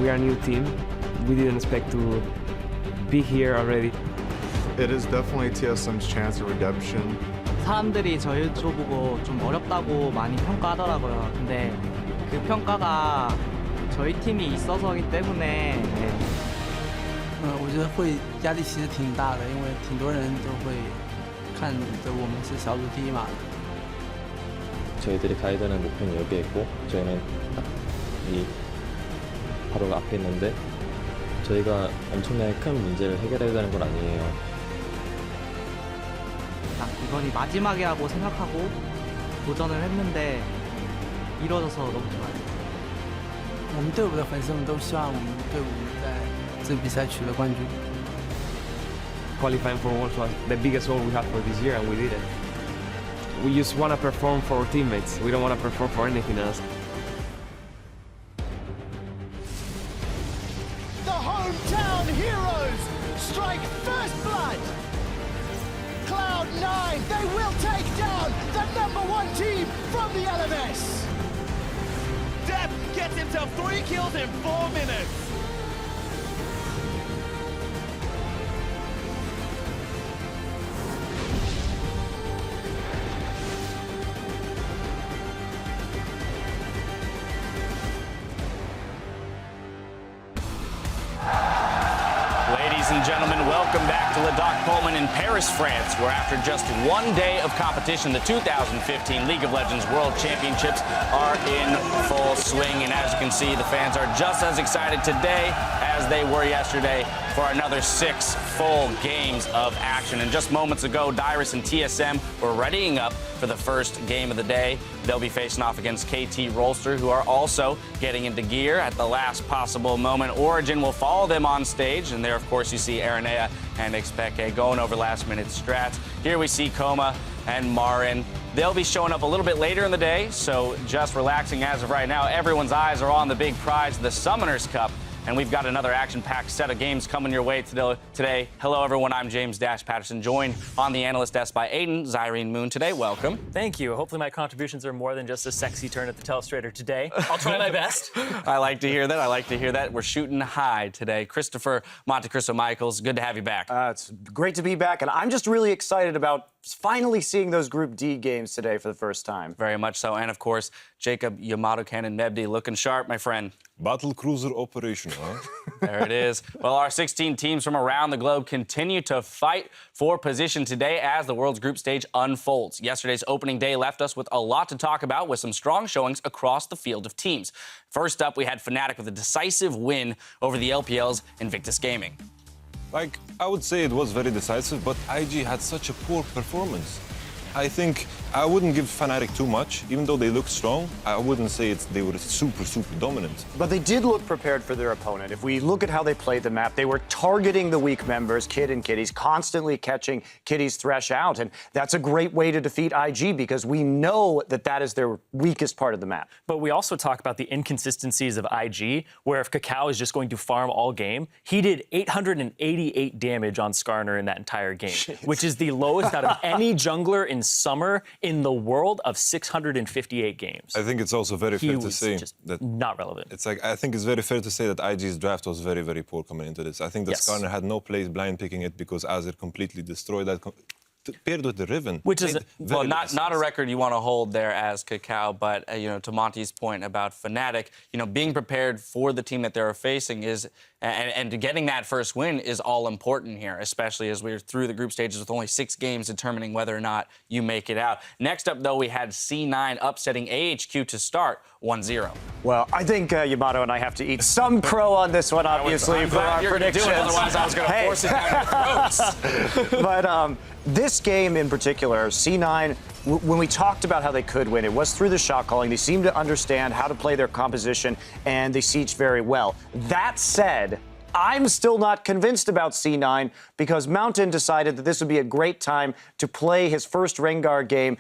We are a new team. We didn't expect to be here already. It is definitely TSM's chance of redemption. 사람들이 저희 보고 좀 어렵다고 많이 평가하더라고요. 근데 그 평가가 저희 팀이 있어서기 때문에 我觉得会压力其实挺大的，因为挺多人都会看着我们是小组第一嘛。 저희들이 가야 되는 목표는 여기에 있고 저희는 딱 이 바로 앞에 있는데 저희가 엄청나게 큰 문제를 해결해야 되는 건 아니에요. 이번이 마지막이라고 생각하고 도전을 했는데 이뤄져서 너무 좋아요. 我们队伍的粉丝们都希望我们队伍在这比赛取得冠军。 Qualifying for World was the biggest goal we had for this year, and we did it. We just want to perform for our teammates. We don't want to perform for anything else. The hometown heroes strike first blood. Cloud9, they will take down the #1 team from the LMS. Death gets himself 3 kills in 4 minutes. Ladies and gentlemen, welcome back to Le Doc Pullman in Paris, France, where after just 1 day of competition, the 2015 League of Legends World Championships are in full swing. And as you can see, the fans are just as excited today as they were yesterday for another 6 full games of action. And just moments ago, Dyrus and TSM were readying up for the first game of the day. They'll be facing off against KT Rolster, who are also getting into gear at the last possible moment. Origin will follow them on stage, and there, of course, you see Aranea and Expeke going over last-minute strats. Here we see Koma and Marin. They'll be showing up a little bit later in the day, so just relaxing as of right now. Everyone's eyes are on the big prize, the Summoners Cup. And we've got another action-packed set of games coming your way today. Hello, everyone. I'm James Dash Patterson, joined on the analyst desk by Aiden Zyrene Moon today. Welcome. Thank you. Hopefully my contributions are more than just a sexy turn at the telestrator today. I'll try my best. I like to hear that. I like to hear that. We're shooting high today. Christopher Monte Cristo Michaels, good to have you back. It's great to be back, and I'm just really excited about finally seeing those Group D games today for the first time. Very much so. And, of course, Jacob Yamato Cannon Mebdi looking sharp, my friend. Battle cruiser operation, huh? There it is. Well, our 16 teams from around the globe continue to fight for position today as the world's group stage unfolds. Yesterday's opening day left us with a lot to talk about with some strong showings across the field of teams. First up, we had Fnatic with a decisive win over the LPL's Invictus Gaming. Like, I would say it was very decisive, but IG had such a poor performance. I think I wouldn't give Fnatic too much. Even though they look strong, I wouldn't say they were super dominant. But they did look prepared for their opponent. If we look at how they played the map, they were targeting the weak members, Kid and Kitties, constantly catching Kitties Thresh out. And that's a great way to defeat IG because we know that that is their weakest part of the map. But we also talk about the inconsistencies of IG, where if Kakao is just going to farm all game, he did 888 damage on Skarner in that entire game, which is the lowest out of any jungler in summer in the world of 658 games. I think it's also very fair to say just that not relevant. It's like I think it's very fair to say that IG's draft was very poor coming into this. I think that Skarner had no place blind picking it because Azir completely destroyed that. Paired with the Riven. Which is, well, not a record you want to hold there as Kakao, but, you know, to Monty's point about Fnatic, you know, being prepared for the team that they're facing is, and getting that first win is all important here, especially as we're through the group stages with only 6 games determining whether or not you make it out. Next up, though, we had C9 upsetting AHQ to start 1-0. Well, I think Yamato and I have to eat some crow on this one, obviously, for our predictions. Otherwise, I was going to force it down your throats. But this game in particular, C9, when we talked about how they could win, it was through the shot calling. They seemed to understand how to play their composition, and they sieged very well. That said, I'm still not convinced about C9 because Mountain decided that this would be a great time to play his first Rengar game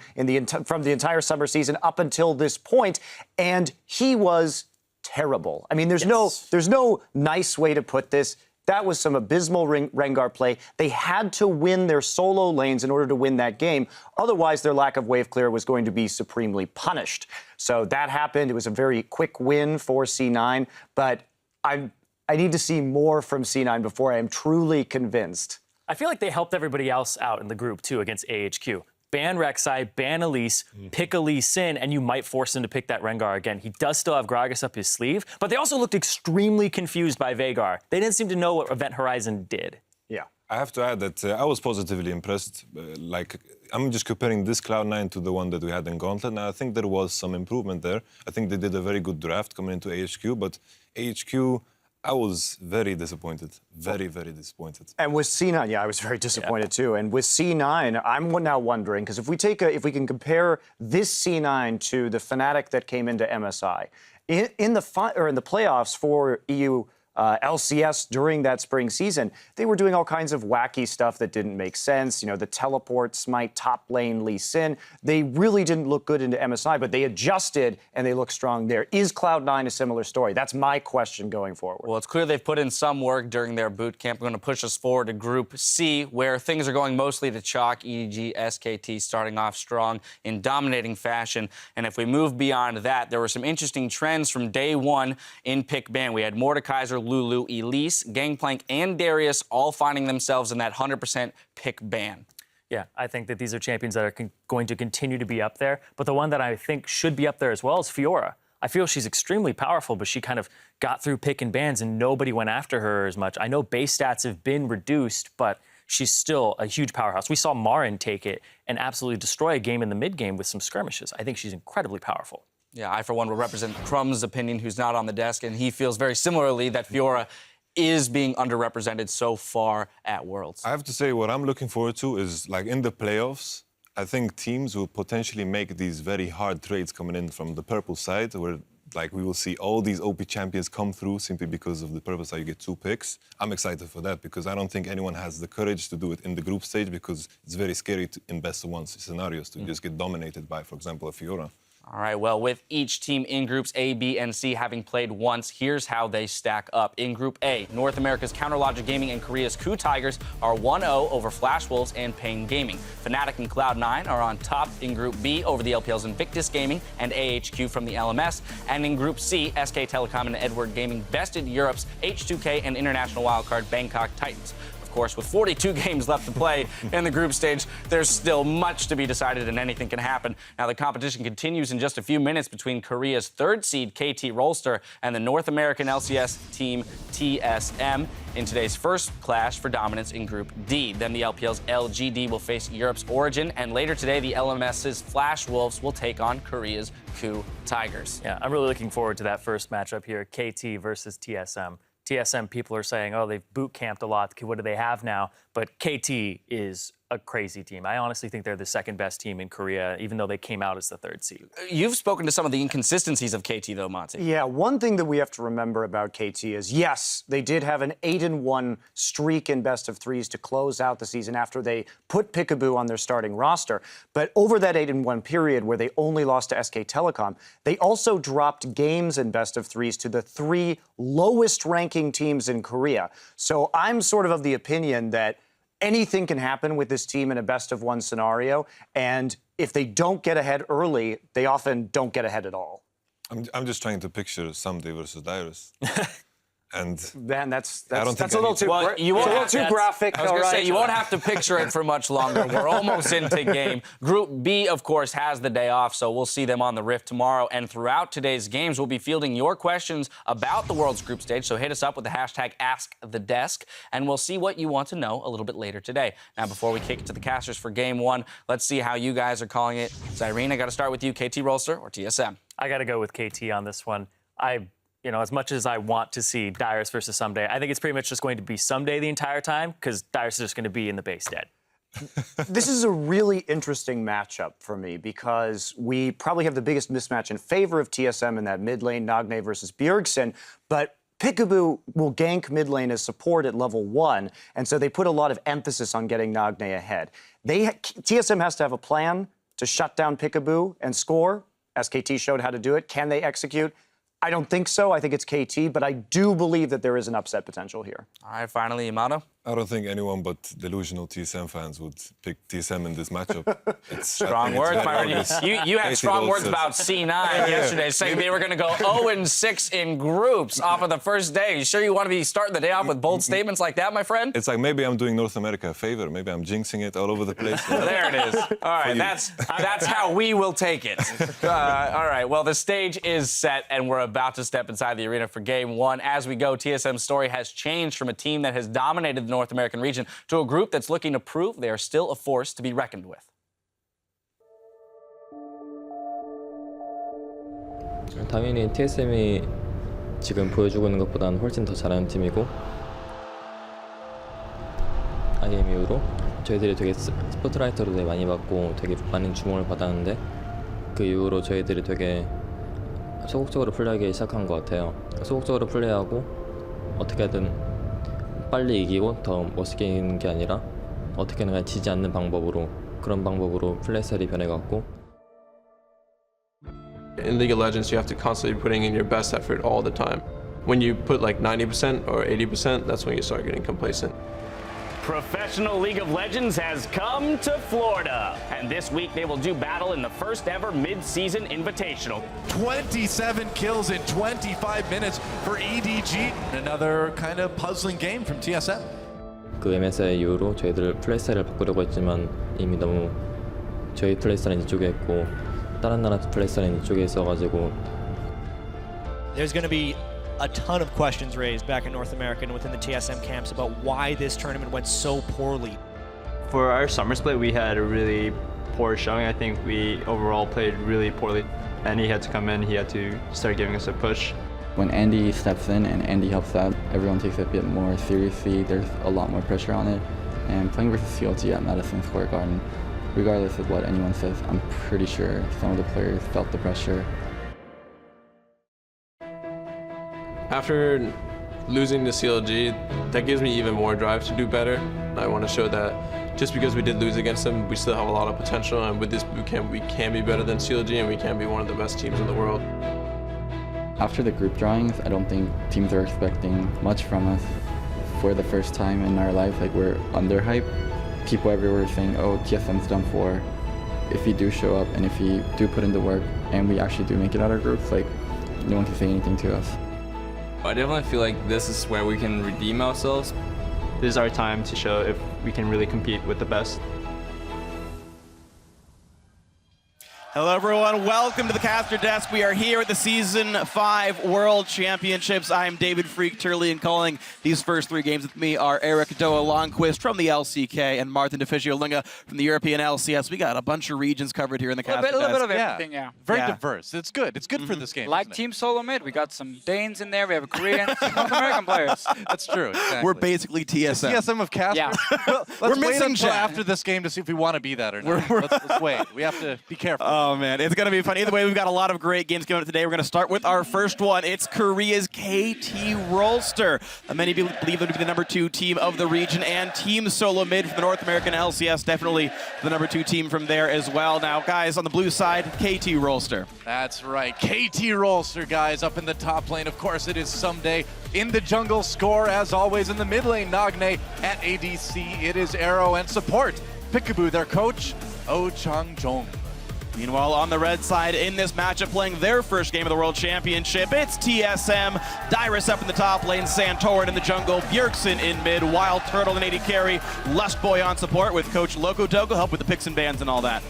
from the entire summer season up until this point, and he was terrible. I mean, there's no nice way to put this. That was some abysmal Rengar play. They had to win their solo lanes in order to win that game. Otherwise, their lack of wave clear was going to be supremely punished. So that happened. It was a very quick win for C9, but I need to see more from C9 before I am truly convinced. I feel like they helped everybody else out in the group, too, against AHQ. Ban Rek'Sai, ban Elise, pick a Lee Sin, and you might force him to pick that Rengar again. He does still have Gragas up his sleeve, but they also looked extremely confused by Veigar. They didn't seem to know what Event Horizon did. Yeah. I have to add that I was positively impressed. I'm just comparing this Cloud9 to the one that we had in Gauntlet, and I think there was some improvement there. I think they did a very good draft coming into AHQ, but AHQ, I was very disappointed. Very, very disappointed. And with C9, yeah, I was very disappointed too. And with C9, I'm now wondering, because if we can compare this C9 to the Fnatic that came into MSI, in the playoffs for EU LCS during that spring season, they were doing all kinds of wacky stuff that didn't make sense. You know, the teleport, smite, top lane, Lee Sin. They really didn't look good into MSI, but they adjusted and they look strong there. Is Cloud9 a similar story? That's my question going forward. Well, it's clear they've put in some work during their boot camp. We're going to push us forward to Group C, where things are going mostly to chalk. EG, SKT starting off strong in dominating fashion. And if we move beyond that, there were some interesting trends from day one in pick ban. We had Mordekaiser, Lulu, Elise, Gangplank, and Darius all finding themselves in that 100% pick ban. Yeah, I think that these are champions that are going to continue to be up there. But the one that I think should be up there as well is Fiora. I feel she's extremely powerful, but she kind of got through pick and bans and nobody went after her as much. I know base stats have been reduced, but she's still a huge powerhouse. We saw Marin take it and absolutely destroy a game in the mid game with some skirmishes. I think she's incredibly powerful. Yeah, I, for one, will represent Crumb's opinion, who's not on the desk, and he feels very similarly that Fiora is being underrepresented so far at Worlds. I have to say, what I'm looking forward to is, like, in the playoffs, I think teams will potentially make these very hard trades coming in from the purple side, where, like, we will see all these OP champions come through simply because of the purple side. You get 2 picks. I'm excited for that because I don't think anyone has the courage to do it in the group stage because it's very scary in best-of-1 scenarios to just get dominated by, for example, a Fiora. All right, well, with each team in Groups A, B, and C having played once, here's how they stack up. In Group A, North America's CounterLogic Gaming and Korea's Coup Tigers are 1-0 over Flash Wolves and Pain Gaming. Fnatic and Cloud9 are on top in Group B over the LPL's Invictus Gaming and AHQ from the LMS. And in Group C, SK Telecom and Edward Gaming bested Europe's H2K and international wildcard Bangkok Titans. Of course, with 42 games left to play in the group stage, there's still much to be decided and anything can happen. Now, the competition continues in just a few minutes between Korea's 3rd seed, KT Rolster, and the North American LCS team, TSM, in today's first clash for dominance in Group D. Then the LPL's LGD will face Europe's Origin, and later today, the LMS's Flash Wolves will take on Korea's Coup Tigers. Yeah, I'm really looking forward to that first matchup here, KT versus TSM. TSM people are saying, oh, they've boot camped a lot. What do they have now? But KT is a crazy team. I honestly think they're the 2nd best team in Korea, even though they came out as the 3rd seed. You've spoken to some of the inconsistencies of KT, though, Monty. Yeah, one thing that we have to remember about KT is, yes, they did have an 8-1 streak in best-of-3s to close out the season after they put Peekaboo on their starting roster. But over that 8-1 period where they only lost to SK Telecom, they also dropped games in best-of-3s to the 3 lowest-ranking teams in Korea. So I'm sort of the opinion that anything can happen with this team in a best-of-1 scenario, and if they don't get ahead early, they often don't get ahead at all. I'm just trying to picture Someday versus Dyrus. And man, that's I don't think a little too graphic. I was going to say, you won't have to picture it for much longer. We're almost into game. Group B, of course, has the day off, so we'll see them on the Rift tomorrow. And throughout today's games, we'll be fielding your questions about the World's group stage, so hit us up with the hashtag AskTheDesk, and we'll see what you want to know a little bit later today. Now, before we kick it to the casters for Game 1, let's see how you guys are calling it. Zyrene, I got to start with you, KT Rolster or TSM? I got to go with KT on this one. You know, as much as I want to see Dyrus versus Someday, I think it's pretty much just going to be Someday the entire time because Dyrus is just going to be in the base dead. This is a really interesting matchup for me because we probably have the biggest mismatch in favor of TSM in that mid lane, Nagne versus Bjergsen, but Peekaboo will gank mid lane as support at level 1, and so they put a lot of emphasis on getting Nagne ahead. TSM has to have a plan to shut down Peekaboo and score. SKT showed how to do it. Can they execute? I don't think so. I think it's KT, but I do believe that there is an upset potential here. All right, finally, Yamato. I don't think anyone but delusional TSM fans would pick TSM in this matchup. Strong words, my friend. You had strong words about C9 yesterday, saying they were going to go 0-6 in groups off of the first day. You sure you want to be starting the day off with bold statements like that, my friend? It's like maybe I'm doing North America a favor. Maybe I'm jinxing it all over the place. There it is. All right, that's how we will take it. All right, well, the stage is set, and we're about to step inside the arena for Game 1. As we go, TSM's story has changed from a team that has dominated the North American region to a group that's looking to prove they are still a force to be reckoned with. 당연히 TSM이 지금 보여주고 있는 것보다는 훨씬 더 잘하는 팀이고 IM 이후로 저희들이 되게 스포트라이트로 되게 많이 받고 되게 많은 주목을 받았는데 그 이후로 저희들이 되게 소극적으로 플레이하기 시작한 것 같아요. 소극적으로 플레이하고 어떻게든 빨리 이기고 더 멋있게 이기는 게 아니라 어떻게든 그냥 지지 않는 방법으로 그런 방법으로 플레이 스타일이 변해갔고 In League of Legends, you have to constantly be putting in your best effort all the time. When you put like 90% or 80%, that's when you start getting complacent. Professional League of Legends has come to Florida, and this week they will do battle in the first ever mid-season invitational. 27 kills in 25 minutes for EDG. Another kind of puzzling game from TSM. 그 MSI 이후로 저희들 플레이 스타일을 바꾸려고 했지만 이미 너무 저희 플레이 스타일은 이쪽에 있고 다른 나라 플레이 스타일은 이쪽에 있어가지고 There's going to be a ton of questions raised back in North America and within the TSM camps about why this tournament went so poorly. For our summer split, we had a really poor showing. I think we overall played really poorly. Andy had to come in, he had to start giving us a push. When Andy steps in and Andy helps out, everyone takes it a bit more seriously. There's a lot more pressure on it. And playing versus CLG at Madison Square Garden, regardless of what anyone says, I'm pretty sure some of the players felt the pressure. After losing to CLG, that gives me even more drive to do better. I want to show that just because we did lose against them, we still have a lot of potential, and with this boot camp, we can be better than CLG, and we can be one of the best teams in the world. After the group drawings, I don't think teams are expecting much from us. For the first time in our life, like, we're underhyped. People everywhere are saying, oh, TSM's done for. If you do show up and if you do put in the work and we actually do make it out of groups, like, no one can say anything to us. I definitely feel like this is where we can redeem ourselves. This is our time to show if we can really compete with the best. Hello, everyone. Welcome to the caster desk. We are here at the Season 5 World Championships. I'm David Freak Turley, and calling these first three games with me are Eric Doa Longquist from the LCK and Martin DeFiscio Lunga from the European LCS. We got a bunch of regions covered here in the caster desk. A little bit of everything, yeah. Very diverse. It's good. It's good for this game. Like Team SoloMid, we got some Danes in there. We have Koreans, North American players. That's true. Exactly. We're basically TSM. TSM of casters. Yeah. Well, We're let's wait missing until Jack. after this game to see if we want to be that or not. Let's wait. We have to be careful. Oh, man. It's going to be fun. Either way, we've got a lot of great games coming up today. We're going to start with our first one. It's Korea's KT Rolster. Many believe them to be the number 2 team of the region, and Team SoloMid from the North American LCS, definitely the number 2 team from there as well. Now, guys, on the blue side, KT Rolster. That's right. KT Rolster, guys, up in the top lane. Of course, it is someday. In the jungle, Score, as always. In the mid lane, Nagne. At ADC, it is Arrow, and support, Peekaboo, their coach, Oh Chang-jong. Meanwhile, on the red side, in this matchup, playing their first game of the World Championship, it's TSM. Dyrus up in the top lane, Santorin in the jungle, Bjergsen in mid, Wild Turtle and AD carry, Lustboy on support with Coach Loco Dogo, help with the picks and bans and all that.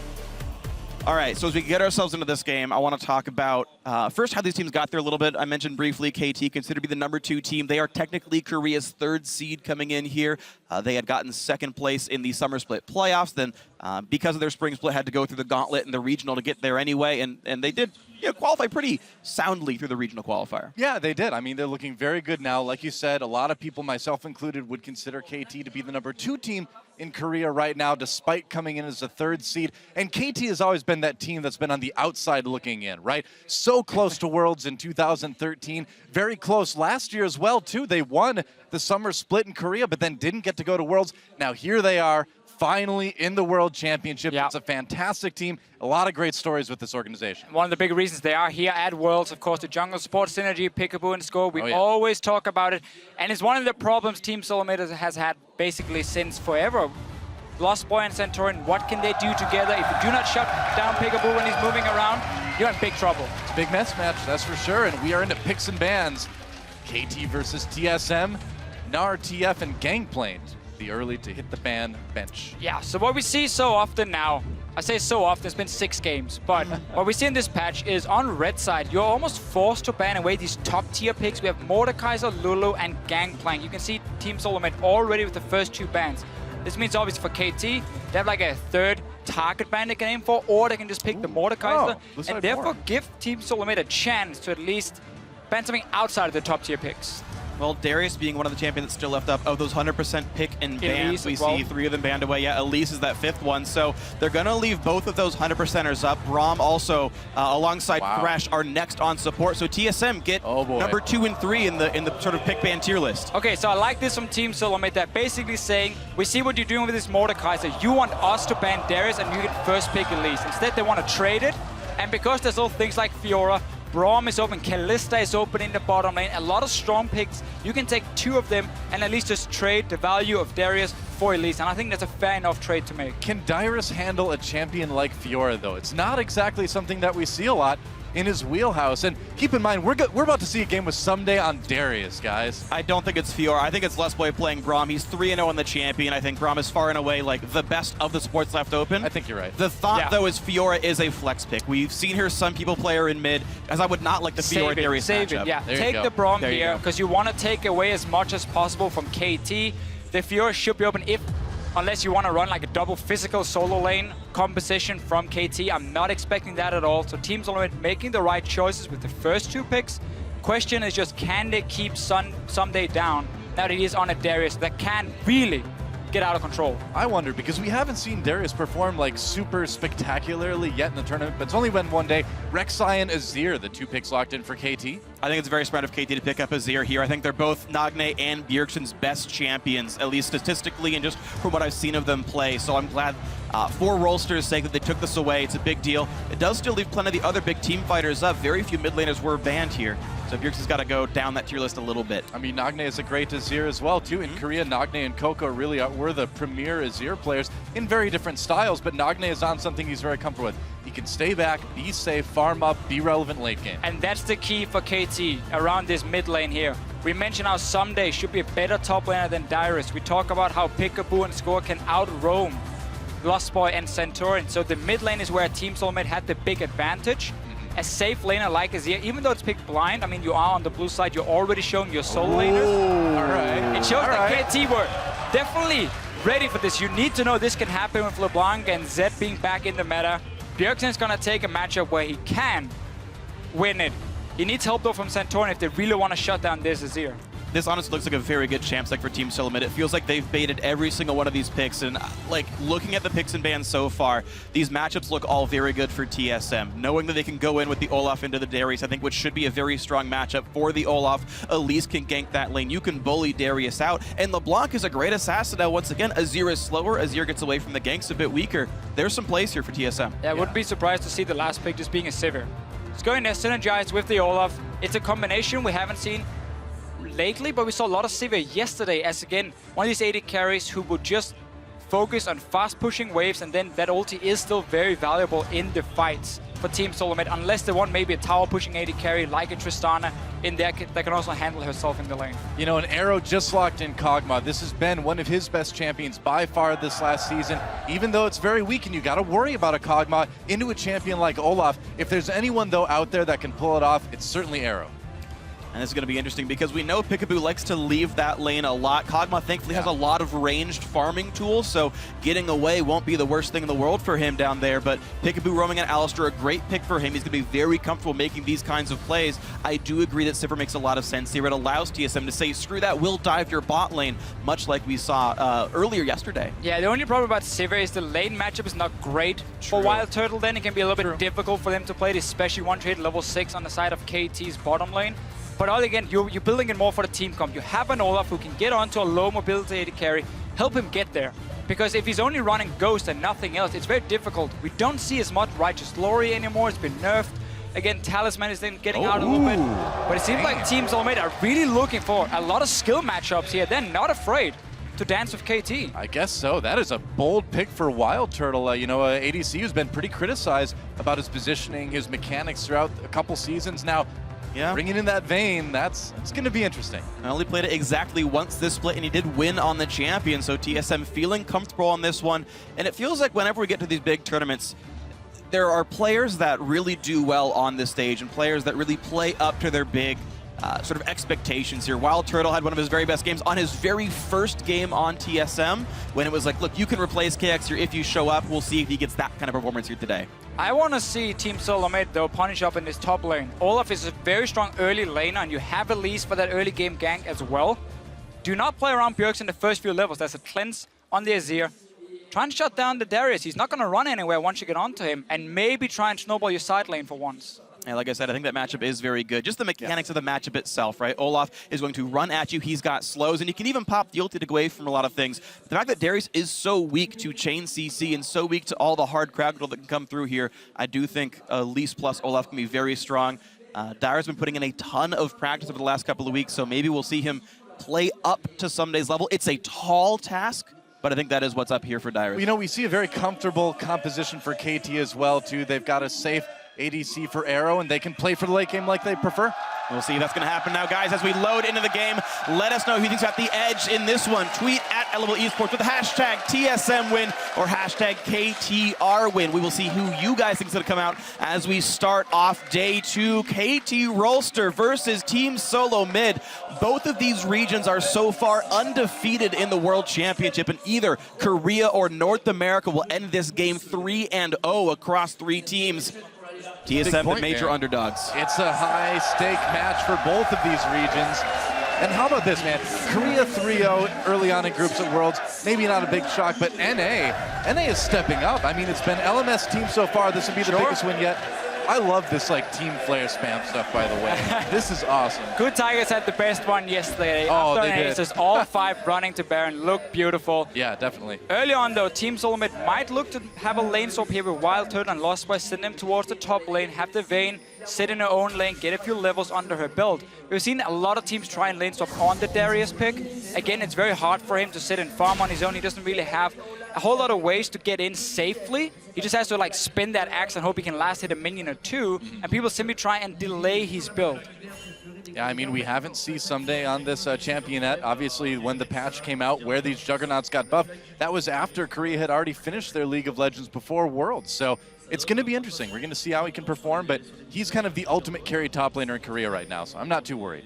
All right, so as we get ourselves into this game, I want to talk about first how these teams got there a little bit. I mentioned briefly KT, considered to be the number 2 team. They are technically Korea's 3rd seed coming in here. They had gotten 2nd place in the summer split playoffs. Then, because of their spring split, had to go through the gauntlet and the regional to get there anyway. And they did qualify pretty soundly through the regional qualifier. Yeah, they did. I mean, they're looking very good now. Like you said, a lot of people, myself included, would consider KT to be the number 2 team in Korea right now, despite coming in as a 3rd seed. And KT has always been that team that's been on the outside looking in, right? So close to Worlds in 2013, very close last year as well, too. They won the summer split in Korea, but then didn't get to go to Worlds. Now here they are, finally in the World Championship. It's a fantastic team. A lot of great stories with this organization. One of the big reasons they are here at Worlds, of course, the jungle support synergy, Peekaboo and Score. We always talk about it. And it's one of the problems Team SoloMid has had basically since forever. Lost Boy and Centurion, what can they do together? If you do not shut down Peekaboo when he's moving around, you're in big trouble. It's a big mess match, that's for sure. And we are into picks and bans. KT versus TSM, Gnar, TF, and Gangplank. The early to hit the ban bench. Yeah, so what we see so often now, I say so often, it's been 6 games, but what we see in this patch is on red side, you're almost forced to ban away these top tier picks. We have Mordekaiser, Lulu, and Gangplank. You can see Team SoloMid already with the first 2 bans. This means obviously for KT, they have like a third target ban they can aim for, or they can just pick the Mordekaiser, and therefore give Team SoloMid a chance to at least ban something outside of the top tier picks. Well, Darius being one of the champions that's still left up, of those 100% pick and bans, we see 3 of them banned away. Yeah, Elise is that 5th one, so they're going to leave both of those 100%ers up. Braum also, alongside Thresh, are next on support, so TSM get number 2 and 3 in the sort of pick ban tier list. Okay, so I like this from Team SoloMid. They're basically saying, we see what you're doing with this Mordekaiser. You want us to ban Darius and you get first pick Elise. Instead, they want to trade it, and because there's little things like Fiora, Braum is open, Kalista is open in the bottom lane. A lot of strong picks. You can take 2 of them and at least just trade the value of Darius for Elise. And I think that's a fair enough trade to make. Can Dyrus handle a champion like Fiora, though? It's not exactly something that we see a lot in his wheelhouse. And keep in mind, we're about to see a game with Someday on Darius, guys. I don't think it's Fiora. I think it's Lost Boy playing Braum. He's 3-0 in the champion. I think Braum is far and away like the best of the supports left open. I think you're right. The thought, though, is Fiora is a flex pick. We've seen her some people play her in mid, as I would not like the Fiora Darius matchup. Save it, yeah. Take the Braum here, because you want to take away as much as possible from KT. The Fiora should be open unless you want to run like a double physical solo lane composition from KT. I'm not expecting that at all. So Team SoloMid making the right choices with the first 2 picks. Question is just, can they keep Someday down now that he is on a Darius that can really get out of control? I wonder, because we haven't seen Darius perform like super spectacularly yet in the tournament, but it's only been one day. Rek'Sai and Azir, the 2 picks locked in for KT. I think it's very smart of KT to pick up Azir here. I think they're both Nagne and Bjergsen's best champions, at least statistically and just from what I've seen of them play. So I'm glad for Rolster's sake that they took this away. It's a big deal. It does still leave plenty of the other big team fighters up. Very few mid laners were banned here. So Bjergsen's got to go down that tier list a little bit. I mean, Nagne is a great Azir as well, too. In Korea, Nagne and Coco really were the premier Azir players in very different styles, but Nagne is on something he's very comfortable with. He can stay back, be safe, farm up, be relevant late game. And that's the key for KT around this mid lane here. We mentioned how Someday should be a better top laner than Dyrus. We talk about how Peekaboo and Score can out-roam Lost Boy and Centurion. So the mid lane is where Team SoloMid had the big advantage. A safe laner like Azir, even though it's picked blind, I mean, you are on the blue side, you're already showing your solo laners. All right. It shows that KT were definitely ready for this. You need to know this can happen with LeBlanc and Zed being back in the meta. Bjergsen's gonna take a matchup where he can win it. He needs help though from Centurion if they really want to shut down this Azir. This honestly looks like a very good champ stack for Team SoloMid. It feels like they've baited every single one of these picks, and like looking at the picks and bans so far, these matchups look all very good for TSM. Knowing that they can go in with the Olaf into the Darius, I think which should be a very strong matchup for the Olaf. Elise can gank that lane. You can bully Darius out, and LeBlanc is a great assassin now. Once again, Azir is slower. Azir gets away from the ganks a bit weaker. There's some plays here for TSM. Yeah, I wouldn't be surprised to see the last pick just being a Sivir. It's going to synergize with the Olaf. It's a combination we haven't seen lately, but we saw a lot of Sivir yesterday as, again, one of these AD carries who would just focus on fast pushing waves, and then that ulti is still very valuable in the fights for Team SoloMid, unless they want maybe a tower pushing AD carry like a Tristana in there that can also handle herself in the lane. You know, an Arrow just locked in Kog'Maw. This has been one of his best champions by far this last season, even though it's very weak and you got to worry about a Kog'Maw into a champion like Olaf. If there's anyone, though, out there that can pull it off, it's certainly Arrow. And this is going to be interesting because we know Peekaboo likes to leave that lane a lot. Kog'Maw thankfully has a lot of ranged farming tools, so getting away won't be the worst thing in the world for him down there. But Peekaboo roaming at Alistar, a great pick for him. He's going to be very comfortable making these kinds of plays. I do agree that Sivir makes a lot of sense here. It allows TSM to say, screw that, we'll dive your bot lane, much like we saw earlier yesterday. Yeah, the only problem about Sivir is the lane matchup is not great for Wild Turtle. Then it can be a little bit difficult for them to play it, especially once you hit level 6 on the side of KT's bottom lane. But all again, you're building it more for the team comp. You have an Olaf who can get onto a low mobility AD carry, help him get there. Because if he's only running Ghost and nothing else, it's very difficult. We don't see as much Righteous Glory anymore. It's been nerfed. Again, Talisman is then getting out a little bit. But it seems like Team SoloMid are really looking for a lot of skill matchups here. They're not afraid to dance with KT. I guess so. That is a bold pick for Wild Turtle. ADC who's been pretty criticized about his positioning, his mechanics throughout a couple seasons now. Yeah. Bringing in that vein, that's going to be interesting. I only played it exactly once this split, and he did win on the champion, so TSM feeling comfortable on this one. And it feels like whenever we get to these big tournaments, there are players that really do well on this stage and players that really play up to their big sort of expectations here. Wild Turtle had one of his very best games on his very first game on TSM when it was like, look, you can replace KX here if you show up. We'll see if he gets that kind of performance here today. I want to see Team SoloMid, though, punish up in this top lane. Olaf is a very strong early laner, and you have Elise for that early game gank as well. Do not play around Bjergsen in the first few levels. There's a cleanse on the Azir. Try and shut down the Darius. He's not going to run anywhere once you get onto him, and maybe try and snowball your side lane for once. And like I said, I think that matchup is very good. Just the mechanics of the matchup itself, right? Olaf is going to run at you. He's got slows, and you can even pop the ulti to go away from a lot of things. The fact that Darius is so weak to chain CC and so weak to all the hard crowd control that can come through here, I do think Elise plus Olaf can be very strong. Dyer's been putting in a ton of practice over the last couple of weeks, so maybe we'll see him play up to Sunday's level. It's a tall task, but I think that is what's up here for Dyrus. We see a very comfortable composition for KT as well, too. They've got a safe ADC for Arrow, and they can play for the late game like they prefer. We'll see if that's going to happen now, guys. As we load into the game, let us know who thinks got the edge in this one. Tweet at Elevable Esports with the hashtag TSM win or hashtag KTR win. We will see who you guys think is going to come out as we start off day 2. KT Rolster versus Team SoloMid. Both of these regions are so far undefeated in the World Championship, and either Korea or North America will end this game 3-0 across 3 teams. TSM, the major underdogs. It's a high-stake match for both of these regions. And how about this, man? Korea 3-0 early on in groups at Worlds. Maybe not a big shock, but NA is stepping up. I mean, it's been LMS team so far. This would be the biggest win yet. I love this team flare spam stuff, by the way. This is awesome. Good Tigers had the best one yesterday. Oh, After they did. Aces, all 5 running to Baron looked beautiful. Yeah, definitely. Early on, though, Team SoloMid might look to have a lane swap here with Wild Turtle and Lost Boy, send them towards the top lane, have the Vayne sit in her own lane, get a few levels under her belt. We've seen a lot of teams try and lane swap on the Darius pick. Again, it's very hard for him to sit and farm on his own. He doesn't really have a whole lot of ways to get in safely. He just has to spin that axe and hope he can last hit a minion or 2, and people simply try and delay his build. Yeah, I mean, we haven't seen Someday on this championette. Obviously, when the patch came out where these juggernauts got buffed, that was after Korea had already finished their League of Legends before Worlds. So it's going to be interesting. We're going to see how he can perform, but he's kind of the ultimate carry top laner in Korea right now, so I'm not too worried.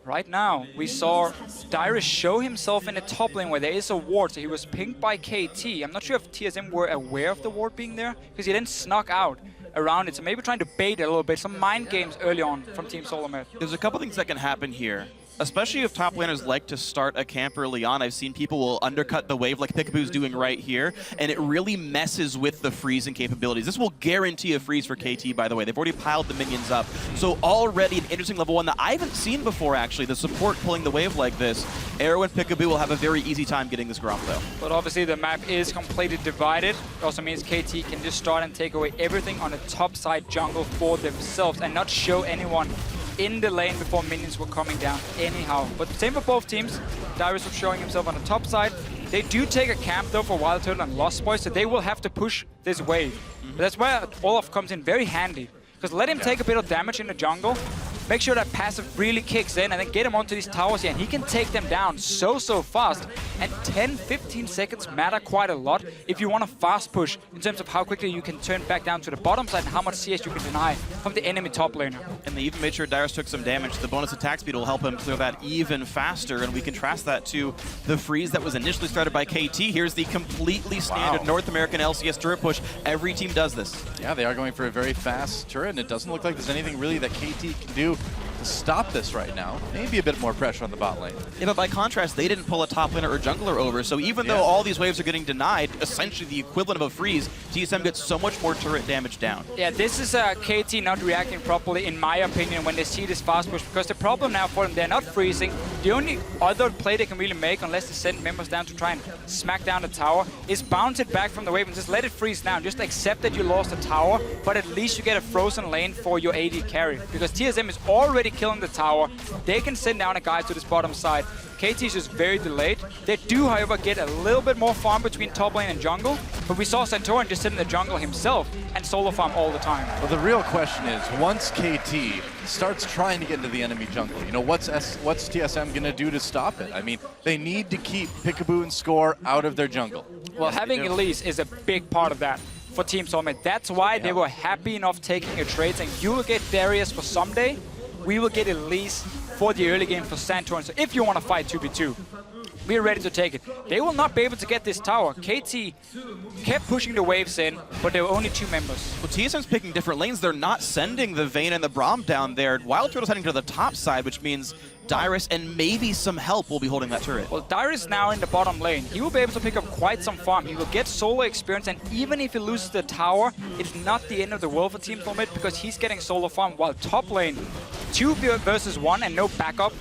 Right now, we saw Dyrus show himself in the top lane where there is a ward, so he was pinged by KT. I'm not sure if TSM were aware of the ward being there, because he then snuck out around it, so maybe trying to bait it a little bit, some mind games early on from Team SoloMid. There's a couple things that can happen here, especially if top laners like to start a camp early on. I've seen people will undercut the wave like Peekaboo's doing right here, and it really messes with the freezing capabilities. This will guarantee a freeze for KT, by the way. They've already piled the minions up. So already an interesting level 1 that I haven't seen before, actually, the support pulling the wave like this. Arrow and Peekaboo will have a very easy time getting this Gromp, though. But obviously the map is completely divided. It also means KT can just start and take away everything on the top side jungle for themselves and not show anyone in the lane before minions were coming down anyhow. But same for both teams. Dyrus was showing himself on the top side. They do take a camp though for Wild Turtle and Lost Boy, so they will have to push this wave. But that's where Olaf comes in very handy. Because let him take a bit of damage in the jungle, make sure that passive really kicks in, and then get him onto these towers here, and he can take them down so fast. And 10-15 seconds matter quite a lot if you want to fast push in terms of how quickly you can turn back down to the bottom side and how much CS you can deny from the enemy top laner. And they even made sure Dyrus took some damage. The bonus attack speed will help him clear that even faster, and we contrast that to the freeze that was initially started by KT. Here's the completely standard North American LCS turret push. Every team does this. Yeah, they are going for a very fast turret, and it doesn't look like there's anything really that KT can do to stop this right now. Maybe a bit more pressure on the bot lane. Yeah, but by contrast, they didn't pull a top laner or jungler over, so even though all these waves are getting denied, essentially the equivalent of a freeze, TSM gets so much more turret damage down. Yeah, this is KT not reacting properly, in my opinion, when they see this fast push, because the problem now for them, they're not freezing. The only other play they can really make, unless they send members down to try and smack down the tower, is bounce it back from the wave and just let it freeze down. Just accept that you lost the tower, but at least you get a frozen lane for your AD carry, because TSM is already killing the tower. They can send down a guy to this bottom side. KT is just very delayed. They do, however, get a little bit more farm between top lane and jungle, but we saw Santorin just sit in the jungle himself and solo farm all the time. Well, the real question is, once KT starts trying to get into the enemy jungle, you know, what's TSM going to do to stop it? I mean, they need to keep Peekaboo and Score out of their jungle. Well, having Elise is a big part of that for Team SoloMid. That's why they were happy enough taking a trade saying, you will get Darius for someday, we will get Elise for the early game for Santorin. So if you want to fight 2v2, we're ready to take it. They will not be able to get this tower. KT kept pushing the waves in, but there were only 2 members. Well, TSM's picking different lanes. They're not sending the Vayne and the Braum down there. Wild Turtle's heading to the top side, which means Dyrus and maybe some help will be holding that turret. Well, Dyrus now in the bottom lane. He will be able to pick up quite some farm. He will get solo experience, and even if he loses the tower, it's not the end of the world for Team SoloMid, because he's getting solo farm, while top lane, 2 versus 1 and no backup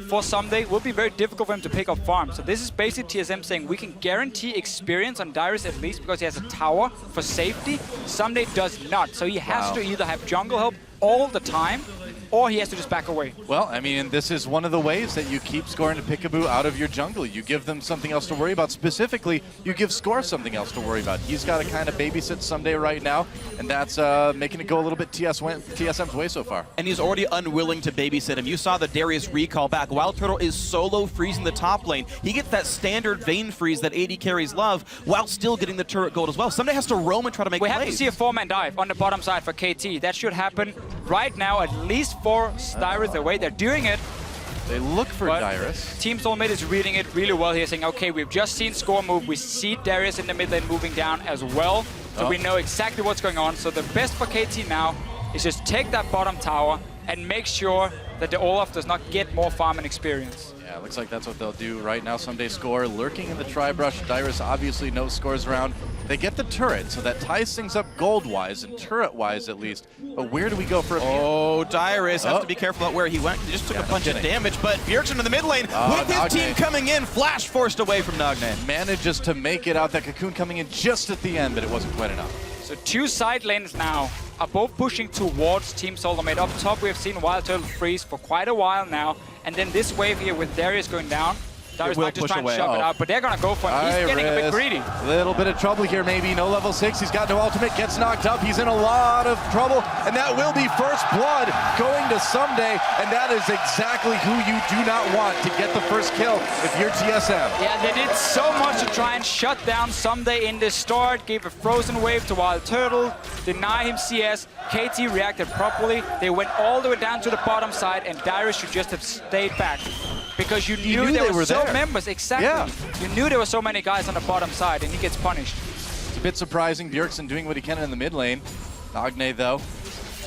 for Someday will be very difficult for him to pick up farm. So this is basically TSM saying we can guarantee experience on Dyrus at least because he has a tower for safety. Someday does not. So he has to either have jungle help all the time, or he has to just back away. Well, I mean, this is one of the ways that you keep Score and Peekaboo out of your jungle. You give them something else to worry about. Specifically, you give Score something else to worry about. He's got to kind of babysit Someday right now, and that's making it go a little bit TSM's way so far. And he's already unwilling to babysit him. You saw the Darius recall back. Wild Turtle is solo freezing the top lane. He gets that standard Vayne freeze that AD carries love, while still getting the turret gold as well. Someday has to roam and try to make plays. We have to see a 4-man dive on the bottom side for KT. That should happen right now, at least for Dyrus away. They're doing it. They look for Dyrus. Team SoloMid is reading it really well here, saying, okay, we've just seen Score move. We see Darius in the mid lane moving down as well. So we know exactly what's going on. So the best for KT now is just take that bottom tower and make sure that the Olaf does not get more farm and experience. Yeah, it looks like that's what they'll do right now. Someday Score lurking in the tri-brush. Dyrus obviously no scores around. They get the turret, so that ties things up gold-wise and turret-wise at least. But where do we go for a Dyrus has to be careful about where he went. He just took a bunch of damage, but Bjergsen in the mid lane with his team coming in, flash forced away from Nagne. Manages to make it out. That cocoon coming in just at the end, but it wasn't quite enough. So 2 side lanes now are both pushing towards Team SoloMid. Up top, we have seen Wild Turtle freeze for quite a while now. And then this wave here with Darius going down, Dyrus might just try and shove it out, but they're going to go for him. He's getting a bit greedy. Little bit of trouble here, maybe. No level 6. He's got no ultimate. Gets knocked up. He's in a lot of trouble. And that will be first blood going to Someday. And that is exactly who you do not want to get the first kill if you're TSM. Yeah, they did so much to try and shut down Someday in the start. Gave a frozen wave to Wild Turtle. Deny him CS. KT reacted properly. They went all the way down to the bottom side, and Dyrus should just have stayed back. Because you knew there were so members, exactly. Yeah. You knew there were so many guys on the bottom side, and he gets punished. It's a bit surprising. Bjergsen doing what he can in the mid lane. Nagne, though,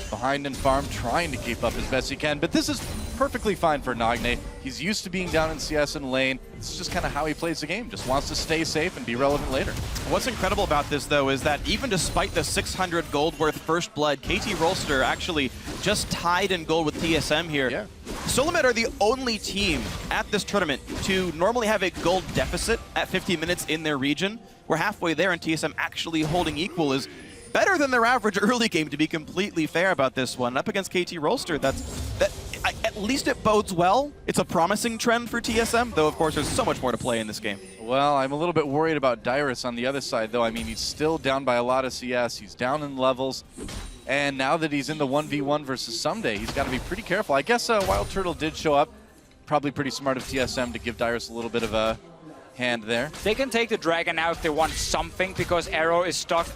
behind in farm, trying to keep up as best he can. But this is perfectly fine for Nagne. He's used to being down in CS and lane. This is just kind of how he plays the game. Just wants to stay safe and be relevant later. What's incredible about this, though, is that even despite the 600 gold worth first blood, KT Rolster actually just tied in gold with TSM here. Yeah. SoloMid are the only team at this tournament to normally have a gold deficit at 50 minutes in their region. We're halfway there, and TSM actually holding equal is better than their average early game, to be completely fair about this one. Up against KT Rolster, at least it bodes well. It's a promising trend for TSM, though of course there's so much more to play in this game. Well, I'm a little bit worried about Dyrus on the other side, though. I mean, he's still down by a lot of CS. He's down in levels. And now that he's in the 1v1 versus Someday, he's got to be pretty careful. I guess Wild Turtle did show up. Probably pretty smart of TSM to give Dyrus a little bit of a hand there. They can take the Dragon now if they want something, because Arrow is stuck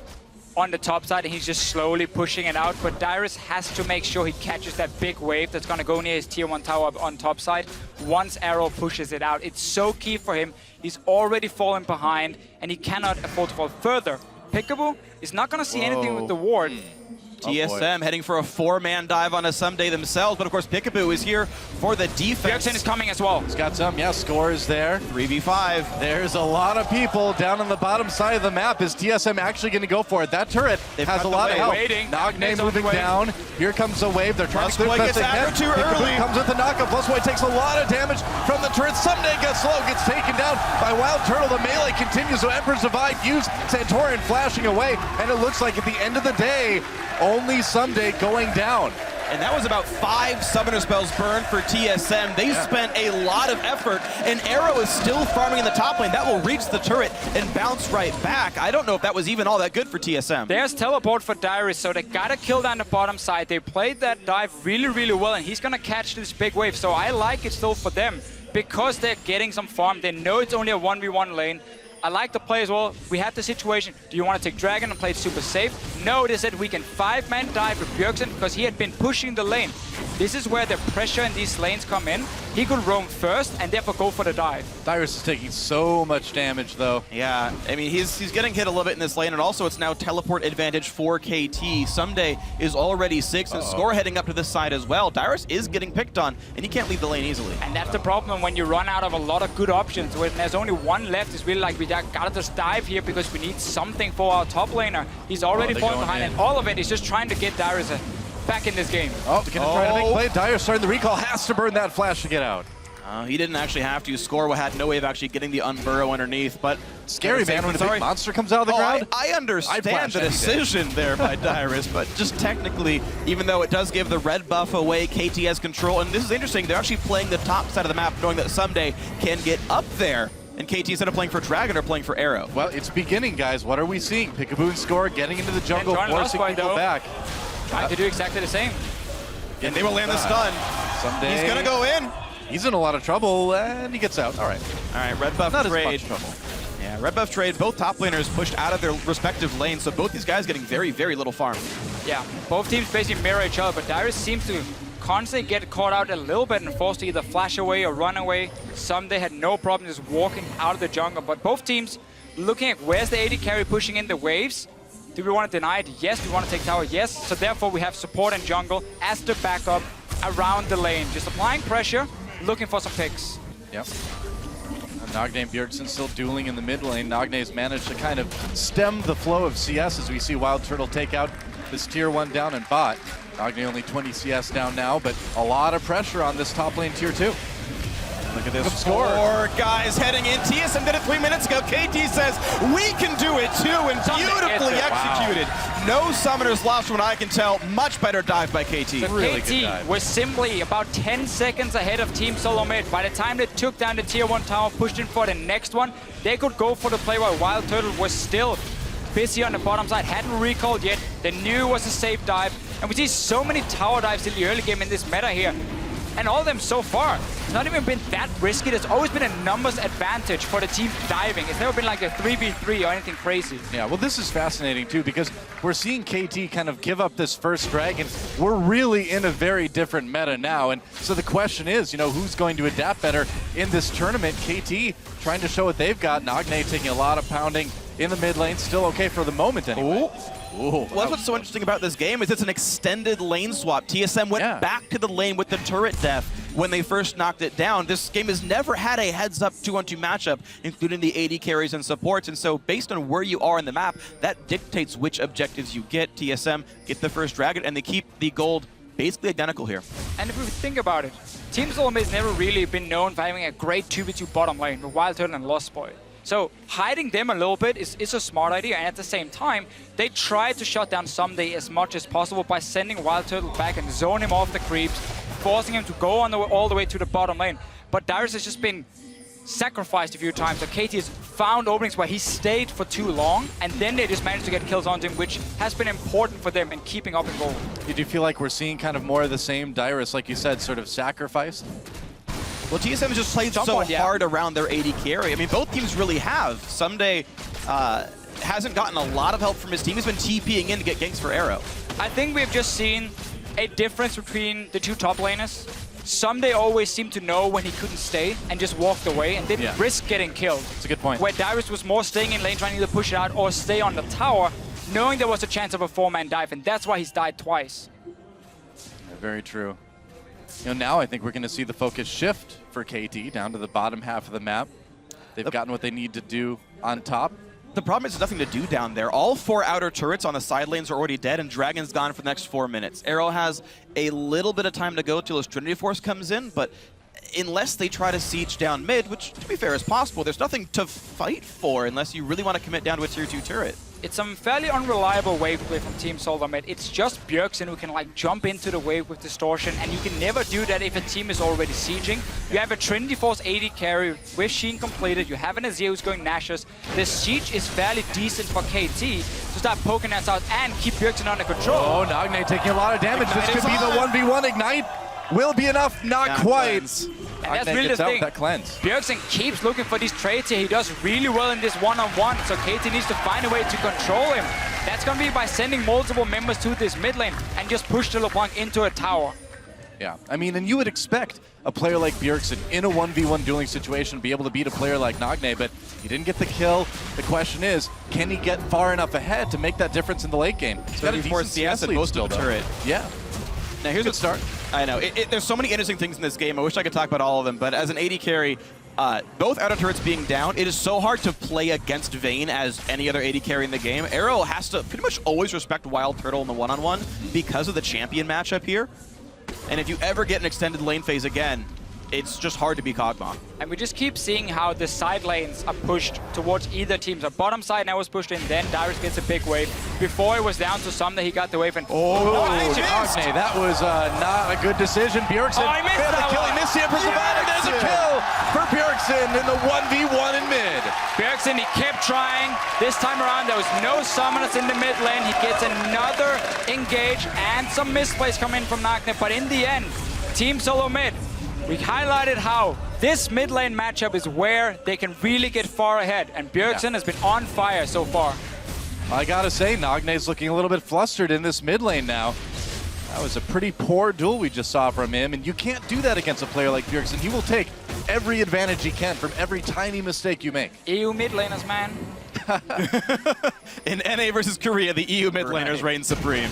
on the top side and he's just slowly pushing it out. But Dyrus has to make sure he catches that big wave that's going to go near his tier 1 tower on top side once Arrow pushes it out. It's so key for him. He's already fallen behind and he cannot afford to fall further. Peekaboo is not going to see anything with the ward. TSM heading for a 4-man dive on a Someday themselves, but of course Peekaboo is here for the defense. Bjergsen is coming as well. He's got some, yeah, Score is there. 3v5. There's a lot of people down on the bottom side of the map. Is TSM actually going to go for it? That turret has a lot of help. Nagne moving down. Here comes a wave. They're trying to clear gets aggro too early. Comes with the knockup. Plusboy takes a lot of damage from the turret. Someday gets slow, gets taken down by Wild Turtle. The melee continues, so Emperor's Divide used. Santorin flashing away, and it looks like at the end of the day, only Someday going down. And that was about 5 Summoner spells burned for TSM. They spent a lot of effort, and Arrow is still farming in the top lane. That will reach the turret and bounce right back. I don't know if that was even all that good for TSM. There's teleport for Dyrus, so they gotta kill down the bottom side. They played that dive really, really well, and he's gonna catch this big wave. So I like it still for them because they're getting some farm. They know it's only a 1v1 lane. I like the play as well. We had the situation, do you want to take Dragon and play it super safe? No, they said we can 5-man dive with Bjergsen because he had been pushing the lane. This is where the pressure in these lanes come in. He could roam first and therefore go for the dive. Dyrus is taking so much damage though. Yeah, I mean, he's getting hit a little bit in this lane, and also it's now teleport advantage for KT. Someday is already 6, and Score heading up to this side as well. Dyrus is getting picked on, and he can't leave the lane easily. And that's the problem when you run out of a lot of good options. When there's only one left, it's really like we gotta just dive here because we need something for our top laner. He's already falling behind, and all of it is just trying to get Dyrus back in this game. Oh, gonna try to make play. Dyrus starting the recall, has to burn that flash to get out. He didn't actually have to. Score had no way of actually getting the unburrow underneath, but scary, man, when a big monster comes out of the ground. I understand the decision there by Dyrus, but just technically, even though it does give the red buff away, KT has control, and this is interesting. They're actually playing the top side of the map, knowing that Someday can get up there. And KT, instead of playing for Dragon, are playing for Arrow. Well, it's beginning, guys. What are we seeing? Peekaboo and Score getting into the jungle, forcing people back. Trying to do exactly the same. And they will land the stun. Someday. He's gonna go in. He's in a lot of trouble, and he gets out. All right. All right, red buff Not trade. as much trouble. Yeah, red buff trade. Both top laners pushed out of their respective lanes, so both these guys getting very, very little farm. Yeah, both teams basically mirror each other, but Dyrus seems to constantly get caught out a little bit and forced to either flash away or run away. Someday had no problem just walking out of the jungle, but both teams looking at where's the AD carry pushing in the waves. Do we want to deny it? Yes. Do we want to take tower? Yes. So therefore we have support and jungle as the backup around the lane. Just applying pressure, looking for some picks. Yep. Nagne and Bjergsen still dueling in the mid lane. Nagne's managed to kind of stem the flow of CS as we see Wild Turtle take out this tier 1 down in bot. Nagne only 20 CS down now, but a lot of pressure on this top lane tier 2. Look at this score. 4 guys heading in. TSM did it 3 minutes ago. KT says, we can do it too, and beautifully executed. Wow. No summoners lost from what I can tell. Much better dive by KT. So really KT was simply about 10 seconds ahead of Team SoloMid. By the time they took down the tier 1 tower, pushed in for the next one, they could go for the play while Wild Turtle was still busy on the bottom side, hadn't recalled yet. They knew it was a safe dive. And we see so many tower dives in the early game in this meta here. And all of them so far, it's not even been that risky. There's always been a numbers advantage for the team diving. It's never been like a 3v3 or anything crazy. Yeah, well, this is fascinating too because we're seeing KT kind of give up this first dragon. We're really in a very different meta now. And so the question is, you know, who's going to adapt better in this tournament? KT trying to show what they've got. Nagne taking a lot of pounding in the mid lane. Still okay for the moment anyway. Well, that's what's so interesting about this game is it's an extended lane swap. TSM went back to the lane with the turret death when they first knocked it down. This game has never had a heads-up 2-on-2 matchup, including the AD carries and supports. And so based on where you are in the map, that dictates which objectives you get. TSM get the first dragon, and they keep the gold basically identical here. And if we think about it, Team SoloMid has never really been known for having a great 2v2 bottom lane with Wild Turtle and Lost Boy. So hiding them a little bit is a smart idea, and at the same time, they try to shut down Someday as much as possible by sending Wild Turtle back and zone him off the creeps, forcing him to go on all the way to the bottom lane. But Dyrus has just been sacrificed a few times, so KT has found openings where he stayed for too long, and then they just managed to get kills onto him, which has been important for them in keeping up in gold. Do you feel like we're seeing kind of more of the same? Dyrus, like you said, sort of sacrificed? Well, TSM has just played so hard around their AD carry. I mean, both teams really have. Someday hasn't gotten a lot of help from his team. He's been TPing in to get ganks for Arrow. I think we've just seen a difference between the two top laners. Someday always seemed to know when he couldn't stay and just walked away and didn't risk getting killed. That's a good point. Where Dyrus was more staying in lane, trying to either push it out or stay on the tower. knowing there was a chance of a 4-man dive, and that's why he's died twice. Yeah, very true. Now I think we're going to see the focus shift for KT down to the bottom half of the map. They've gotten what they need to do on top. The problem is there's nothing to do down there. All 4 outer turrets on the side lanes are already dead, and Dragon's gone for the next 4 minutes. Arrow has a little bit of time to go till his Trinity Force comes in, but unless they try to siege down mid, which to be fair is possible, there's nothing to fight for unless you really want to commit down to a tier 2 turret. It's some fairly unreliable wave play from Team SoloMid. It's just Bjergsen who can like jump into the wave with distortion, and you can never do that if a team is already sieging. You have a Trinity Force 80 carry with Sheen completed, you have an Azir who's going Nashus. The siege is fairly decent for KT to start poking us out and keep Bjergsen under control. Oh, Nagne taking a lot of damage. Ignite this could be the 1v1 Ignite. Will be enough, not quite. And that's really the thing. That cleanse. Bjergsen keeps looking for these trades here. He does really well in this one-on-one, so KT needs to find a way to control him. That's going to be by sending multiple members to this mid lane and just push the LeBlanc into a tower. Yeah, I mean, and you would expect a player like Bjergsen in a 1v1 dueling situation be able to beat a player like Nagne, but he didn't get the kill. The question is, can he get far enough ahead to make that difference in the late game? He's got a decent CS at lead most still, of the though. turret. Yeah. Now here's Good start. I know. There's so many interesting things in this game. I wish I could talk about all of them, but as an AD carry, both outer turrets being down, it is so hard to play against Vayne as any other AD carry in the game. Arrow has to pretty much always respect Wild Turtle in the one-on-one because of the champion matchup here. And if you ever get an extended lane phase again, it's just hard to be Kog'Maw. And we just keep seeing how the side lanes are pushed towards either team. So bottom side now was pushed in, then Dyrus gets a big wave. Before it was down to some that he got the wave and... Nagne, that was not a good decision. Bjergsen I missed failed that to kill. one. He missed the Empress of Adam. There's a kill for Bjergsen in the 1v1 in mid. Bjergsen, he kept trying. This time around, there was no summoners in the mid lane. He gets another engage and some misplays come in from Nagne. But in the end, Team SoloMid, we highlighted how this mid lane matchup is where they can really get far ahead, and Bjergsen has been on fire so far. I gotta say, Nagne's looking a little bit flustered in this mid lane now. That was a pretty poor duel we just saw from him, and you can't do that against a player like Bjergsen. He will take every advantage he can from every tiny mistake you make. EU mid laners, man. In NA versus Korea, the EU mid laners reign supreme.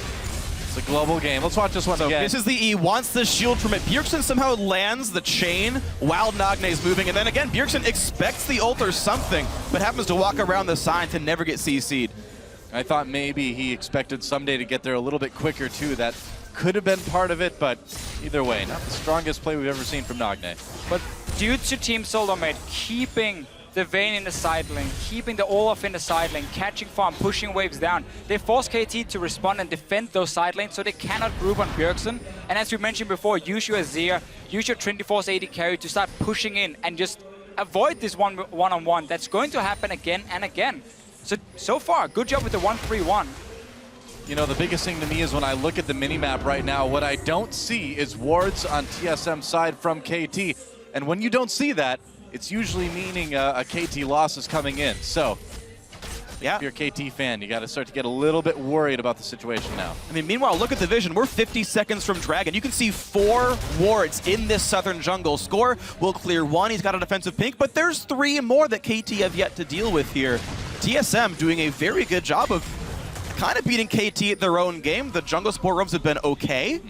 It's a global game. Let's watch this one again. This is the E, wants the shield from it. Bjergsen somehow lands the chain while Nagne's moving, and then again, Bjergsen expects the ult or something, but happens to walk around the sign to never get CC'd. I thought maybe he expected someday to get there a little bit quicker too. That could have been part of it, but either way, not the strongest play we've ever seen from Nagne. But due to Team SoloMid keeping the Vayne in the side lane, keeping the Olaf in the side lane, catching farm, pushing waves down, they force KT to respond and defend those side lanes so they cannot group on Bjergsen. And as we mentioned before, use your Azir, use your Trinity Force 80 carry to start pushing in and just avoid this one-on-one. That's going to happen again and again. So far, good job with the 1-3-1. You know, the biggest thing to me is when I look at the minimap right now, what I don't see is wards on TSM's side from KT. And when you don't see that, it's usually meaning a KT loss is coming in. So, yeah, if you're a KT fan, you got to start to get a little bit worried about the situation now. I mean, meanwhile, look at the vision. We're 50 seconds from Dragon. You can see 4 wards in this southern jungle. Score will clear 1. He's got a defensive pink, but there's 3 more that KT have yet to deal with here. TSM doing a very good job of kind of beating KT at their own game. The jungle support roams have been okay,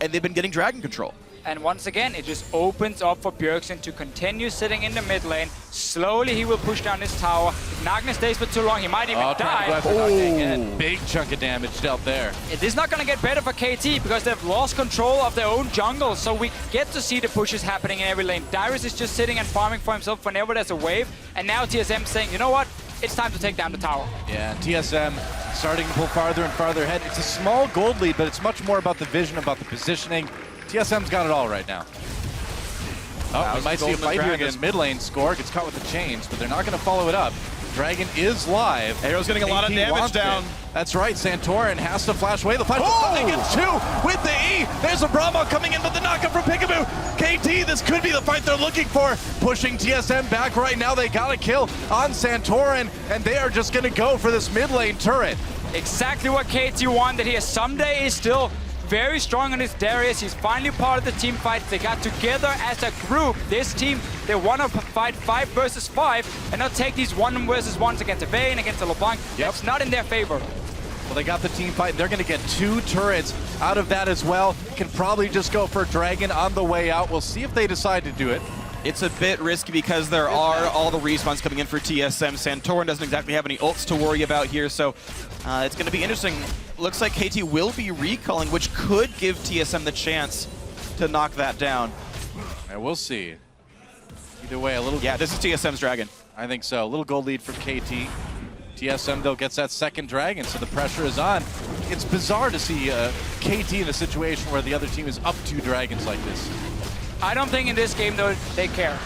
and they've been getting Dragon control. And once again, it just opens up for Bjergsen to continue sitting in the mid lane. Slowly, he will push down this tower. If Nagne stays for too long, he might even die. Big chunk of damage dealt there. It is not going to get better for KT because they've lost control of their own jungle. So we get to see the pushes happening in every lane. Dyrus is just sitting and farming for himself whenever there's a wave. And now TSM saying, you know what? It's time to take down the tower. Yeah, TSM starting to pull farther and farther ahead. It's a small gold lead, but it's much more about the vision, about the positioning. TSM's got it all right now. Oh, we might see a fight here in this mid lane. Score gets caught with the chains, but they're not going to follow it up. Dragon is live. Arrow's getting a lot of damage down. That's right, Santorin has to flash away the flash. Oh, they get 2 with the E. There's a Brahma coming in, but the knockup from Peekaboo. KT, this could be the fight they're looking for. Pushing TSM back right now. They got a kill on Santorin, and they are just going to go for this mid lane turret. Exactly what KT wanted here. Someday is still very strong on his Darius. He's finally part of the team fight. They got together as a group. This team, they want to fight 5 versus 5 and not take these 1 versus 1s against the Vayne, against the LeBlanc. That's not in their favor. Well, they got the team fight. They're going to get 2 turrets out of that as well. Can probably just go for Dragon on the way out. We'll see if they decide to do it. It's a bit risky because there are all the respawns coming in for TSM. Santorin doesn't exactly have any ults to worry about here, so it's going to be interesting. Looks like KT will be recalling, which could give TSM the chance to knock that down. And we'll see. Either way, a little... Yeah, this is TSM's Dragon. I think so. A little gold lead for KT. TSM, though, gets that second Dragon, so the pressure is on. It's bizarre to see KT in a situation where the other team is up 2 Dragons like this. I don't think in this game, though, they care.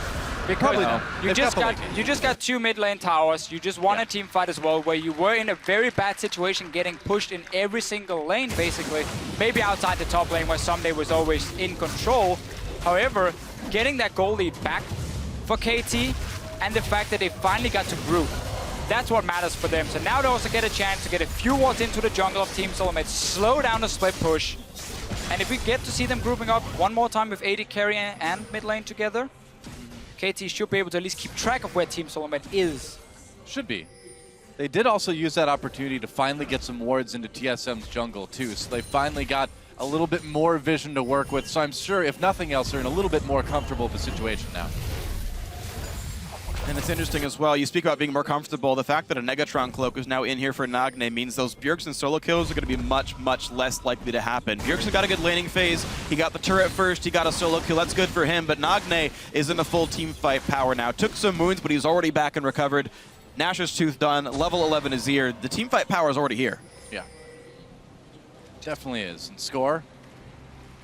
Because you just got 2 mid lane towers. You just won a team fight as well, where you were in a very bad situation, getting pushed in every single lane, basically. Maybe outside the top lane, where Someday was always in control. However, getting that goal lead back for KT, and the fact that they finally got to group, that's what matters for them. So now they also get a chance to get a few wards into the jungle of Team SoloMid, slow down the split push. And if we get to see them grouping up one more time with AD carry and mid lane together, KT should be able to at least keep track of where Team SoloMid is. Should be. They did also use that opportunity to finally get some wards into TSM's jungle too, so they finally got a little bit more vision to work with. So I'm sure, if nothing else, they're in a little bit more comfortable of a situation now. And it's interesting as well, you speak about being more comfortable. The fact that a Negatron Cloak is now in here for Nagne means those Bjergsen solo kills are going to be much, much less likely to happen. Bjergsen got a good laning phase. He got the turret first. He got a solo kill. That's good for him. But Nagne is in a full team fight power now. Took some wounds, but he's already back and recovered. Nashor's Tooth done. Level 11 Azir. The team fight power is already here. Yeah. Definitely is. And Score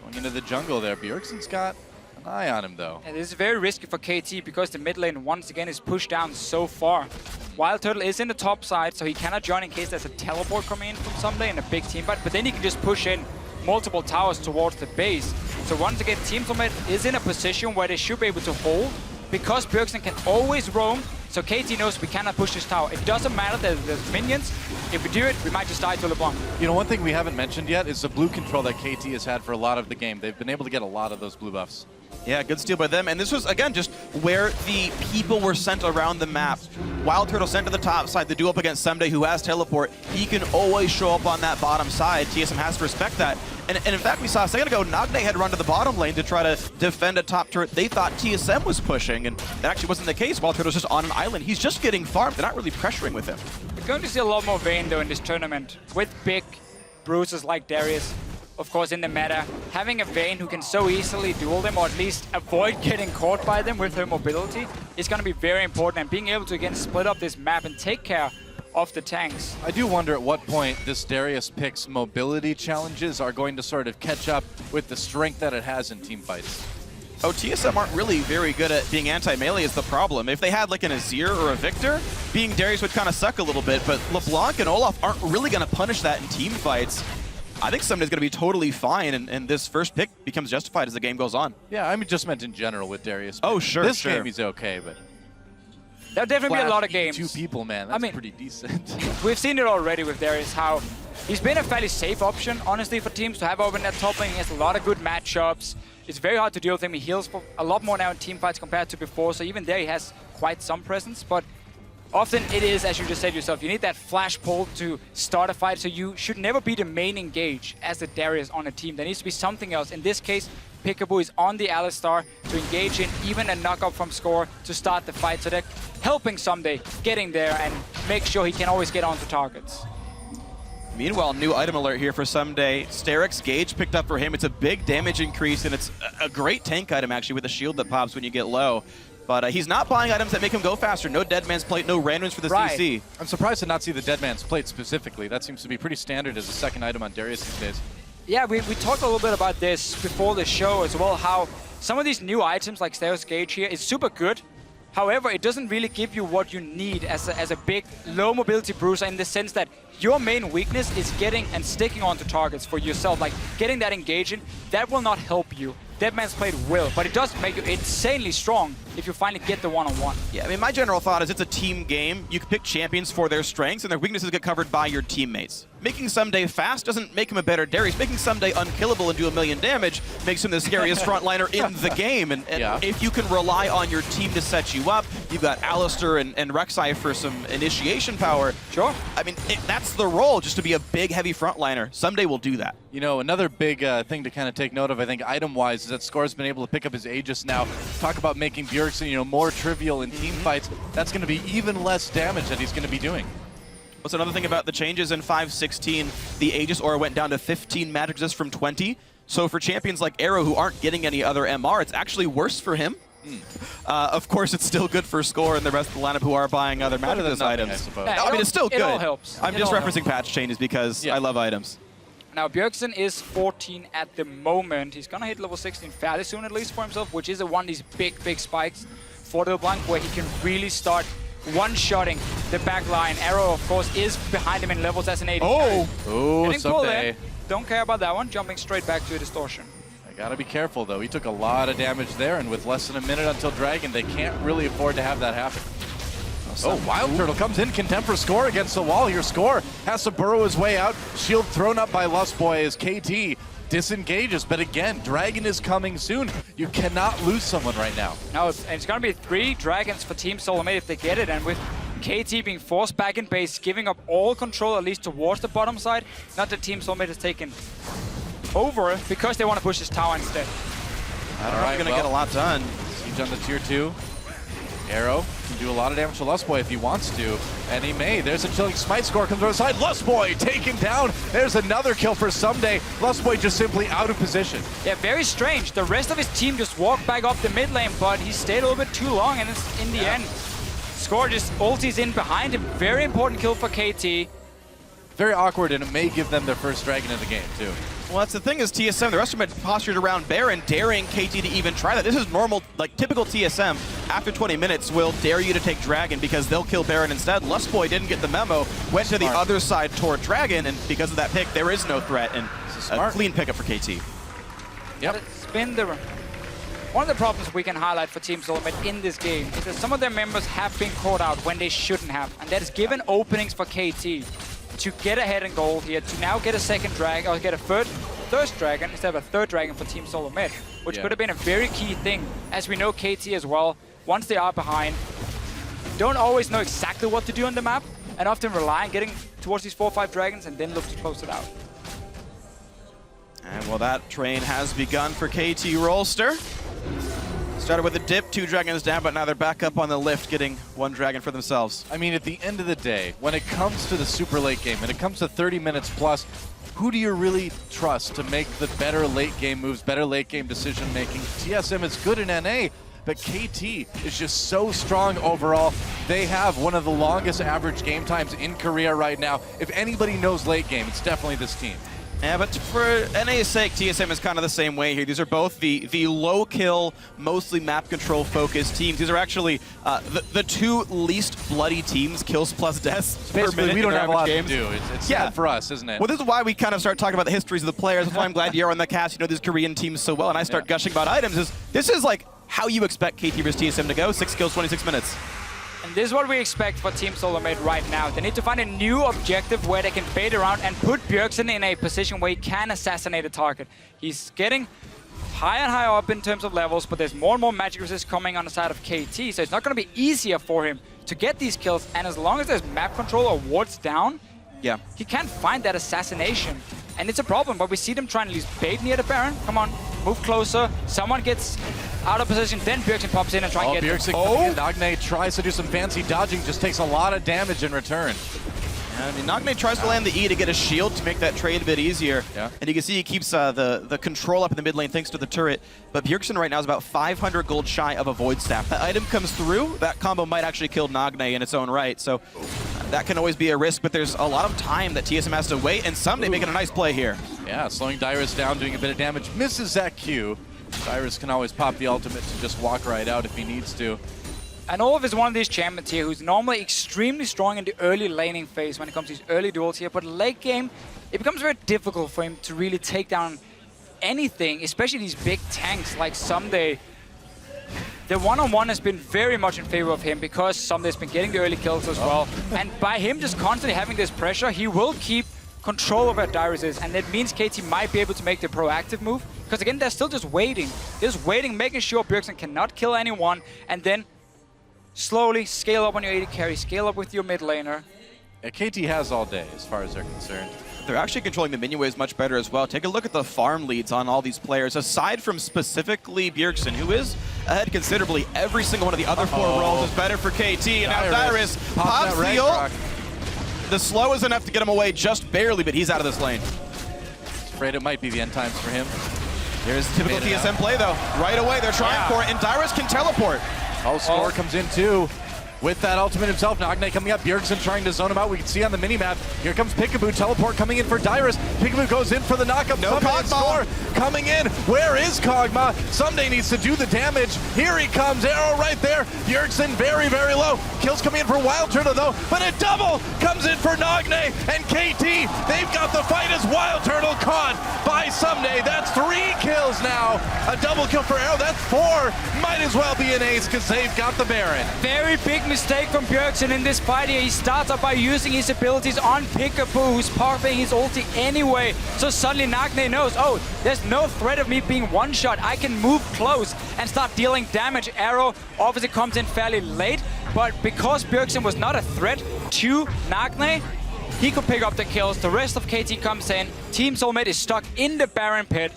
going into the jungle there. Bjergsen's got an eye on him, though. And this is very risky for KT because the mid lane once again is pushed down so far. Wild Turtle is in the top side, so he cannot join in case there's a teleport coming in from Someday in a big team fight, but then he can just push in multiple towers towards the base. So once again, Team SoloMid is in a position where they should be able to hold because Bjergsen can always roam, so KT knows we cannot push this tower. It doesn't matter that there's minions. If we do it, we might just die to LeBlanc. You know, one thing we haven't mentioned yet is the blue control that KT has had for a lot of the game. They've been able to get a lot of those blue buffs. Yeah, good steal by them. And this was, again, just where the people were sent around the map. Wild Turtle sent to the top side, the duel up against Someday, who has teleport. He can always show up on that bottom side. TSM has to respect that. And in fact, we saw a second ago, Nagne had run to the bottom lane to try to defend a top turret. They thought TSM was pushing, and that actually wasn't the case. Wild Turtle's just on an island. He's just getting farmed. They're not really pressuring with him. We're going to see a lot more Vayne, though, in this tournament. With big bruisers like Darius, of course, in the meta, having a Vayne who can so easily duel them, or at least avoid getting caught by them with her mobility, is going to be very important. And being able to, again, split up this map and take care of the tanks. I do wonder at what point this Darius pick's mobility challenges are going to sort of catch up with the strength that it has in team fights. Oh, TSM aren't really very good at being anti-melee is the problem. If they had like an Azir or a Victor, being Darius would kind of suck a little bit, but LeBlanc and Olaf aren't really going to punish that in team fights. I think Somebody's going to be totally fine, and this first pick becomes justified as the game goes on. Yeah, I mean, just meant in general with Darius. Oh, sure, This game he's okay, but... There'll definitely be a lot of games. 2 people, man, that's pretty decent. We've seen it already with Darius, how he's been a fairly safe option, honestly, for teams to have over in that top lane. He has a lot of good matchups. It's very hard to deal with him. He heals for a lot more now in team fights compared to before, so even there he has quite some presence. But often it is, as you just said yourself, you need that flash pull to start a fight, so you should never be the main engage as the Darius on a team. There needs to be something else. In this case, Peekaboo is on the Alistar to engage in even a knock-up from Score to start the fight, so they're helping Someday getting there and make sure he can always get onto targets. Meanwhile, new item alert here for Someday. Sterix Gauge picked up for him. It's a big damage increase, and it's a great tank item, actually, with a shield that pops when you get low. But he's not buying items that make him go faster. No Dead Man's Plate, no randoms for the CC. I'm surprised to not see the Dead Man's Plate specifically. That seems to be pretty standard as a second item on Darius these days. Yeah, we talked a little bit about this before the show as well, how some of these new items like Sterix Gauge here is super good. However, it doesn't really give you what you need as a big, low mobility bruiser, in the sense that your main weakness is getting and sticking onto targets for yourself. Like getting that engaging, that will not help you. Dead Man's Plate will, but it does make you insanely strong if you finally get the one-on-one. Yeah, I mean, my general thought is it's a team game. You can pick champions for their strengths, and their weaknesses get covered by your teammates. Making Someday fast doesn't make him a better Darius. Making Someday unkillable and do 1 million damage makes him the scariest frontliner in the game. And if you can rely on your team to set you up, you've got Alistair and Rek'Sai for some initiation power. Sure. I mean, that's the role, just to be a big, heavy frontliner. Someday will do that. You know, another big thing to kind of take note of, I think, item-wise, is that Score's been able to pick up his Aegis now. Talk about making Bjergsen, you know, more trivial in team fights. That's going to be even less damage that he's going to be doing. What's another thing about the changes in 5.16? The Aegis aura went down to 15 magic resist from 20. So for champions like Arrow who aren't getting any other MR, it's actually worse for him. Of course, it's still good for Score and the rest of the lineup who are buying other magic resist items. I suppose. Yeah, I mean, it's still good. It all helps. I'm just referencing patch changes because I love items. Now, Bjergsen is 14 at the moment. He's going to hit level 16 fairly soon, at least for himself, which is one of these big spikes for the Blanc where he can really start one-shotting the back line. Arrow, of course, is behind him in levels as an 80. Oh, Someday. Don't care about that one. Jumping straight back to a distortion. I gotta be careful, though. He took a lot of damage there, and with less than a minute until Dragon, they can't really afford to have that happen. Oh, Wild Turtle comes in, contempt for Score against the wall. Your Score has to burrow his way out. Shield thrown up by Lustboy as KT disengages, but again, Dragon is coming soon. You cannot lose someone right now. No, it's going to be 3 Dragons for Team SoloMid if they get it, and with KT being forced back in base, giving up all control, at least towards the bottom side, not that Team SoloMid has taken over because they want to push this tower instead. I don't know if you're going to get a lot done. Siege on the tier 2. Arrow can do a lot of damage to Lustboy if he wants to, and he may. There's a chilling smite. Score comes on the side. Lustboy taken down. There's another kill for Someday. Lustboy just simply out of position. Yeah, very strange. The rest of his team just walked back up the mid lane, but he stayed a little bit too long, and it's in the end. Score just ultis in behind him. Very important kill for KT. Very awkward, and it may give them their first Dragon in the game, too. Well, that's the thing is TSM, the rest of them had postured around Baron, daring KT to even try that. This is normal, like typical TSM. After 20 minutes, will dare you to take Dragon because they'll kill Baron instead. Lustboy didn't get the memo, went to the other side toward Dragon, and because of that pick, there is no threat, and a clean pickup for KT. Yep. It's been one of the problems we can highlight for Team SoloMid in this game is that some of their members have been caught out when they shouldn't have, and that has given openings for KT to get ahead in gold here, to now get a second dragon, or get a first dragon instead of a third dragon for Team SoloMid, which could have been a very key thing. As we know, KT as well, once they are behind, don't always know exactly what to do on the map, and often rely on getting towards these 4 or 5 dragons and then look to close it out. And well, that train has begun for KT Rolster. Started with a dip, 2 dragons down, but now they're back up on the lift, getting 1 dragon for themselves. I mean, at the end of the day, when it comes to the super late game, when it comes to 30 minutes plus, who do you really trust to make the better late game moves, better late game decision making? TSM is good in NA, but KT is just so strong overall. They have one of the longest average game times in Korea right now. If anybody knows late game, it's definitely this team. Yeah, but for NA's sake, TSM is kind of the same way here. These are both the low kill, mostly map control focused teams. These are actually the 2 least bloody teams, kills plus deaths per minute. We don't have a lot games. to do. It's sad for us, isn't it? Well, this is why we kind of start talking about the histories of the players. That's why I'm glad you're on the cast. You know these Korean teams so well, and I start gushing about items. This is like how you expect KT versus TSM to go. 6 kills, 26 minutes. And this is what we expect for Team SoloMid right now. They need to find a new objective where they can bait around and put Bjergsen in a position where he can assassinate a target. He's getting higher and higher up in terms of levels, but there's more and more magic resist coming on the side of KT, so it's not going to be easier for him to get these kills. And as long as there's map control or wards down, he can't find that assassination. And it's a problem, but we see them trying to at least bait near the Baron. Come on, move closer. Someone gets out of position, then Bjergsen pops in and tries to get Bjergsen coming in. Nagne tries to do some fancy dodging, just takes a lot of damage in return. I mean, Nagne tries to land the E to get a shield to make that trade a bit easier. And you can see he keeps the control up in the mid lane thanks to the turret. But Bjergsen right now is about 500 gold shy of a Void Staff. That item comes through, that combo might actually kill Nagne in its own right. So that can always be a risk, but there's a lot of time that TSM has to wait, and Someday making a nice play here. Yeah, slowing Dyrus down, doing a bit of damage. Misses that Q. Dyrus can always pop the ultimate to just walk right out if he needs to. And Olaf is one of these champions here who's normally extremely strong in the early laning phase when it comes to these early duels here, but late game, it becomes very difficult for him to really take down anything, especially these big tanks like Someday. the one-on-one has been very much in favor of him because SoloMid's been getting the early kills as well. And by him just constantly having this pressure, he will keep control of where Dyrus is, and that means KT might be able to make the proactive move. Because again, they're still just waiting. Just waiting, making sure Bjergsen cannot kill anyone, and then slowly scale up on your AD carry, scale up with your mid laner. Yeah, KT has all day as far as they're concerned. They're actually controlling the minion waves much better as well. Take a look at the farm leads on all these players, aside from specifically Bjergsen, who is ahead considerably. Every single one of the other 4 roles is better for KT, and now Dyrus pops the ult. The slow is enough to get him away just barely, but he's out of this lane. Afraid it might be the end times for him. Here's typical TSM play, though. Right away, they're trying for it, and Dyrus can teleport. Score comes in too. With that ultimate himself, Nagne coming up, Bjergsen trying to zone him out. We can see on the minimap. Here comes Peekaboo, teleport coming in for Dyrus. Peekaboo goes in for the knockup. No Kog'Maw coming in. Where is Kog'Maw? Someday needs to do the damage. Here he comes, arrow right there. Bjergsen very, very low. Kills coming in for Wild Turtle though, but a double comes in for Nagne and KT. They've got the fight as Wild Turtle caught by Someday. That's 3 kills now. A double kill for Arrow, that's 4. Might as well be an ace because they've got the Baron. Very big mistake from Bjergsen in this fight here. He starts off by using his abilities on Peekaboo, who's popping his ulti anyway. So suddenly Nagne knows, oh, there's no threat of me being one-shot. I can move close and start dealing damage. Arrow obviously comes in fairly late, but because Bjergsen was not a threat to Nagne, he could pick up the kills. The rest of KT comes in. Team SoloMid is stuck in the Baron pit,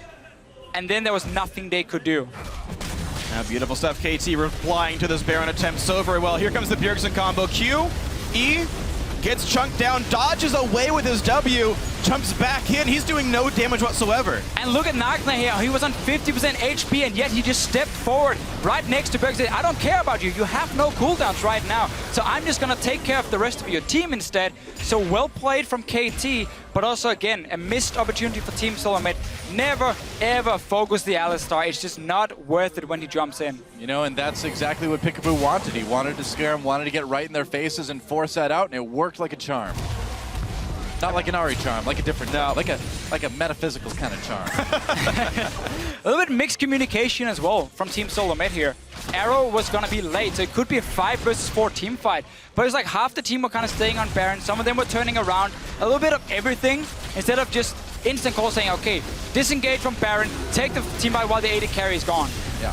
and then there was nothing they could do. Now, beautiful stuff. KT replying to this Baron attempt so very well. Here comes the Bjergsen combo. Q, E, gets chunked down, dodges away with his W, jumps back in. He's doing no damage whatsoever. And look at Nagne here. He was on 50% HP, and yet he just stepped forward right next to Bjergsen. I don't care about you. You have no cooldowns right now. So I'm just going to take care of the rest of your team instead. So well played from KT, but also, again, a missed opportunity for Team SoloMid. Never, ever focus the Alistar. It's just not worth it when he jumps in. You know, and that's exactly what Peekaboo wanted. He wanted to scare him, wanted to get right in their faces and force that out, and it worked like a charm. Not like an Ari charm, like a different, like a metaphysical kind of charm. A little bit mixed communication as well from Team SoloMid here. Arrow was gonna be late, so it could be a 5 versus 4 team fight. But it's like half the team were kind of staying on Baron, some of them were turning around, a little bit of everything, instead of just instant call saying, okay, disengage from Baron, take the team fight while the AD carry is gone. Yeah.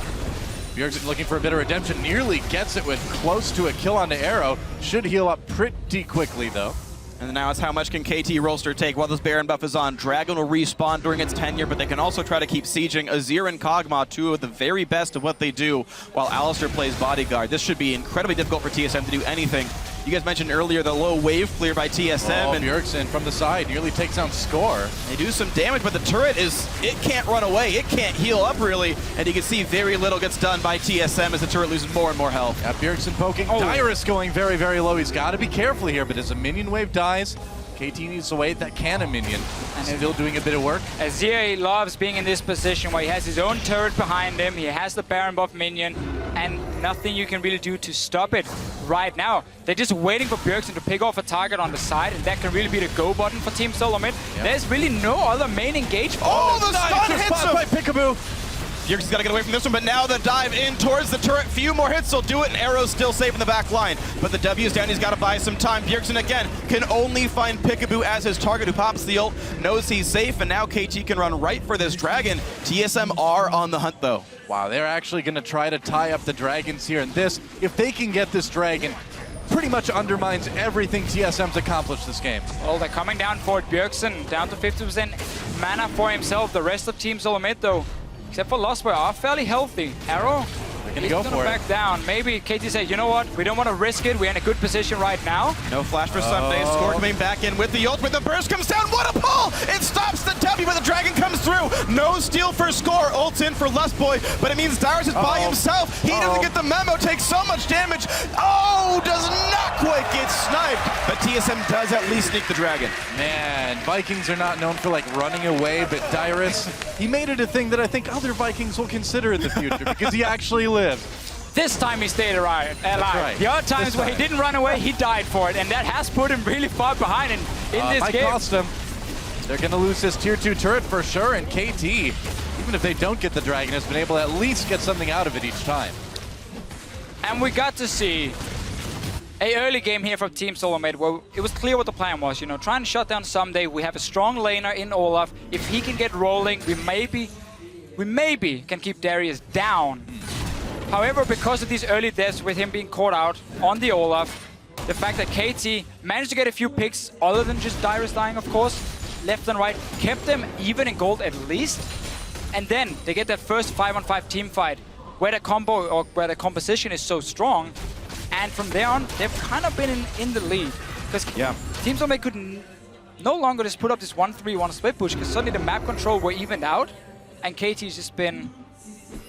Bjergsen looking for a bit of redemption, nearly gets it with close to a kill on the Arrow. Should heal up pretty quickly though. And now it's how much can KT Rolster take while this Baron buff is on. Dragon will respawn during its tenure, but they can also try to keep sieging. Azir and Kog'Maw, 2 of the very best of what they do, while Alistar plays bodyguard. This should be incredibly difficult for TSM to do anything. You guys mentioned earlier the low wave clear by TSM. And Bjergsen from the side nearly takes down Score. They do some damage, but the turret it can't run away. It can't heal up really. And you can see very little gets done by TSM as the turret loses more and more health. Yeah, Bjergsen poking. Dyrus going very, very low. He's got to be careful here, but as a minion wave dies, KT needs to wait that cannon minion. And still doing a bit of work. Azir loves being in this position where he has his own turret behind him, he has the Baron buff minion, and nothing you can really do to stop it right now. They're just waiting for Bjergsen to pick off a target on the side, and that can really be the go button for Team SoloMid. Yep. There's really no other main engagement. Oh, the stun hits him! By Peekaboo. Bjergsen's got to get away from this one, but now the dive in towards the turret. Few more hits will do it, and Arrow's still safe in the back line. But the W's down, he's got to buy some time. Bjergsen again can only find Peekaboo as his target, who pops the ult, knows he's safe, and now KT can run right for this dragon. TSM are on the hunt, though. Wow, they're actually going to try to tie up the dragons here, and this, if they can get this dragon, pretty much undermines everything TSM's accomplished this game. Well, they're coming down for it. Bjergsen down to 50% mana for himself. The rest of Team SoloMid, though, except for Lostboy, are fairly healthy. Arrow, he's gonna back down. Maybe KT said, you know what, we don't want to risk it. We're in a good position right now. No flash for Someday. Score coming back in with the ult, with the burst comes down. What a pull! It stops the W, but the dragon comes through. No steal for Score. Ult in for Lustboy, but it means Dyrus is by himself. He doesn't get the memo, takes so much damage. Oh, does not quite get sniped, but TSM does at least sneak the dragon. Man, Vikings are not known for like running away, but Dyrus, he made it a thing that I think other Vikings will consider in the future because he actually lived. This time he stayed alive. Right. The other times where he didn't run away, he died for it, and that has put him really far behind in this might game. Cost him. They're going to lose this tier 2 turret for sure, and KT, even if they don't get the dragon, has been able to at least get something out of it each time. And we got to see a early game here from Team SoloMid where it was clear what the plan was, you know, try and shut down Someday. We have a strong laner in Olaf. If he can get rolling, we maybe can keep Darius down. However, because of these early deaths with him being caught out on the Olaf, the fact that KT managed to get a few picks other than just Darius dying, of course, left and right, kept them even in gold at least. And then they get that first 5-on-5 team fight where the combo or where the composition is so strong. And from there on, they've kind of been in the lead. Because Team SoloMid could no longer just put up this 1-3-1 split push because suddenly the map control were evened out. And KT's just been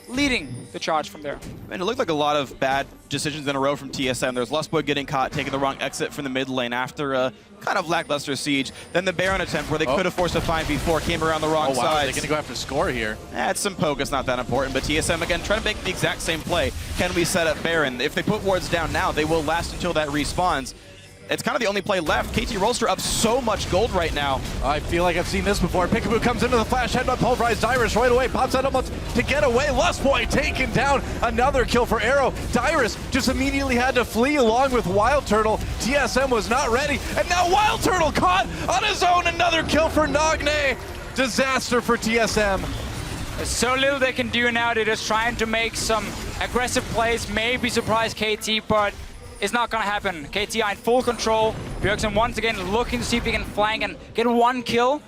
leading the charge from there. And it looked like a lot of bad decisions in a row from TSM. There's Lustboy getting caught, taking the wrong exit from the mid lane after a kind of lackluster siege. Then the Baron attempt where they could have forced a 5v4, came around the wrong side. They're going to go after score here. It's some poke, it's not that important, but TSM again trying to make the exact same play. Can we set up Baron? If they put wards down now, they will last until that respawns. It's kind of the only play left. KT Rolster up so much gold right now. I feel like I've seen this before. Peekaboo comes into the flash, headbutt pulverized Dyrus right away, pops out almost to get away. Lustboy taken down. Another kill for Arrow. Dyrus just immediately had to flee along with Wild Turtle. TSM was not ready, and now Wild Turtle caught on his own. Another kill for Nagne. Disaster for TSM. There's so little they can do now. They're just trying to make some aggressive plays, maybe surprise KT, but it's not going to happen. KT are in full control. Bjergsen once again looking to see if he can flank and get one kill.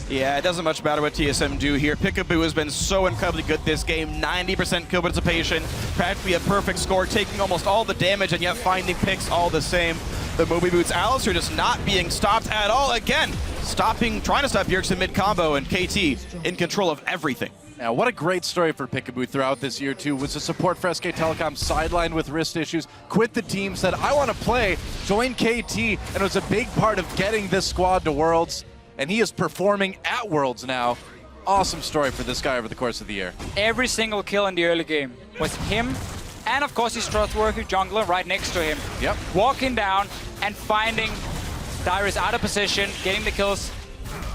Yeah, it doesn't much matter what TSM do here. Peekaboo has been so incredibly good this game. 90% kill participation, practically a perfect score, taking almost all the damage and yet finding picks all the same. The Moby Boots Alistair just not being stopped at all. Again, trying to stop Bjergsen mid-combo, and KT in control of everything. Now, what a great story for Peekaboo throughout this year, too, was the support for SK Telecom, sidelined with wrist issues, quit the team, said, I want to play, join KT, and it was a big part of getting this squad to Worlds, and he is performing at Worlds now. Awesome story for this guy over the course of the year. Every single kill in the early game was him, and of course his trustworthy jungler right next to him. Yep. Walking down and finding Dyrus out of position, getting the kills.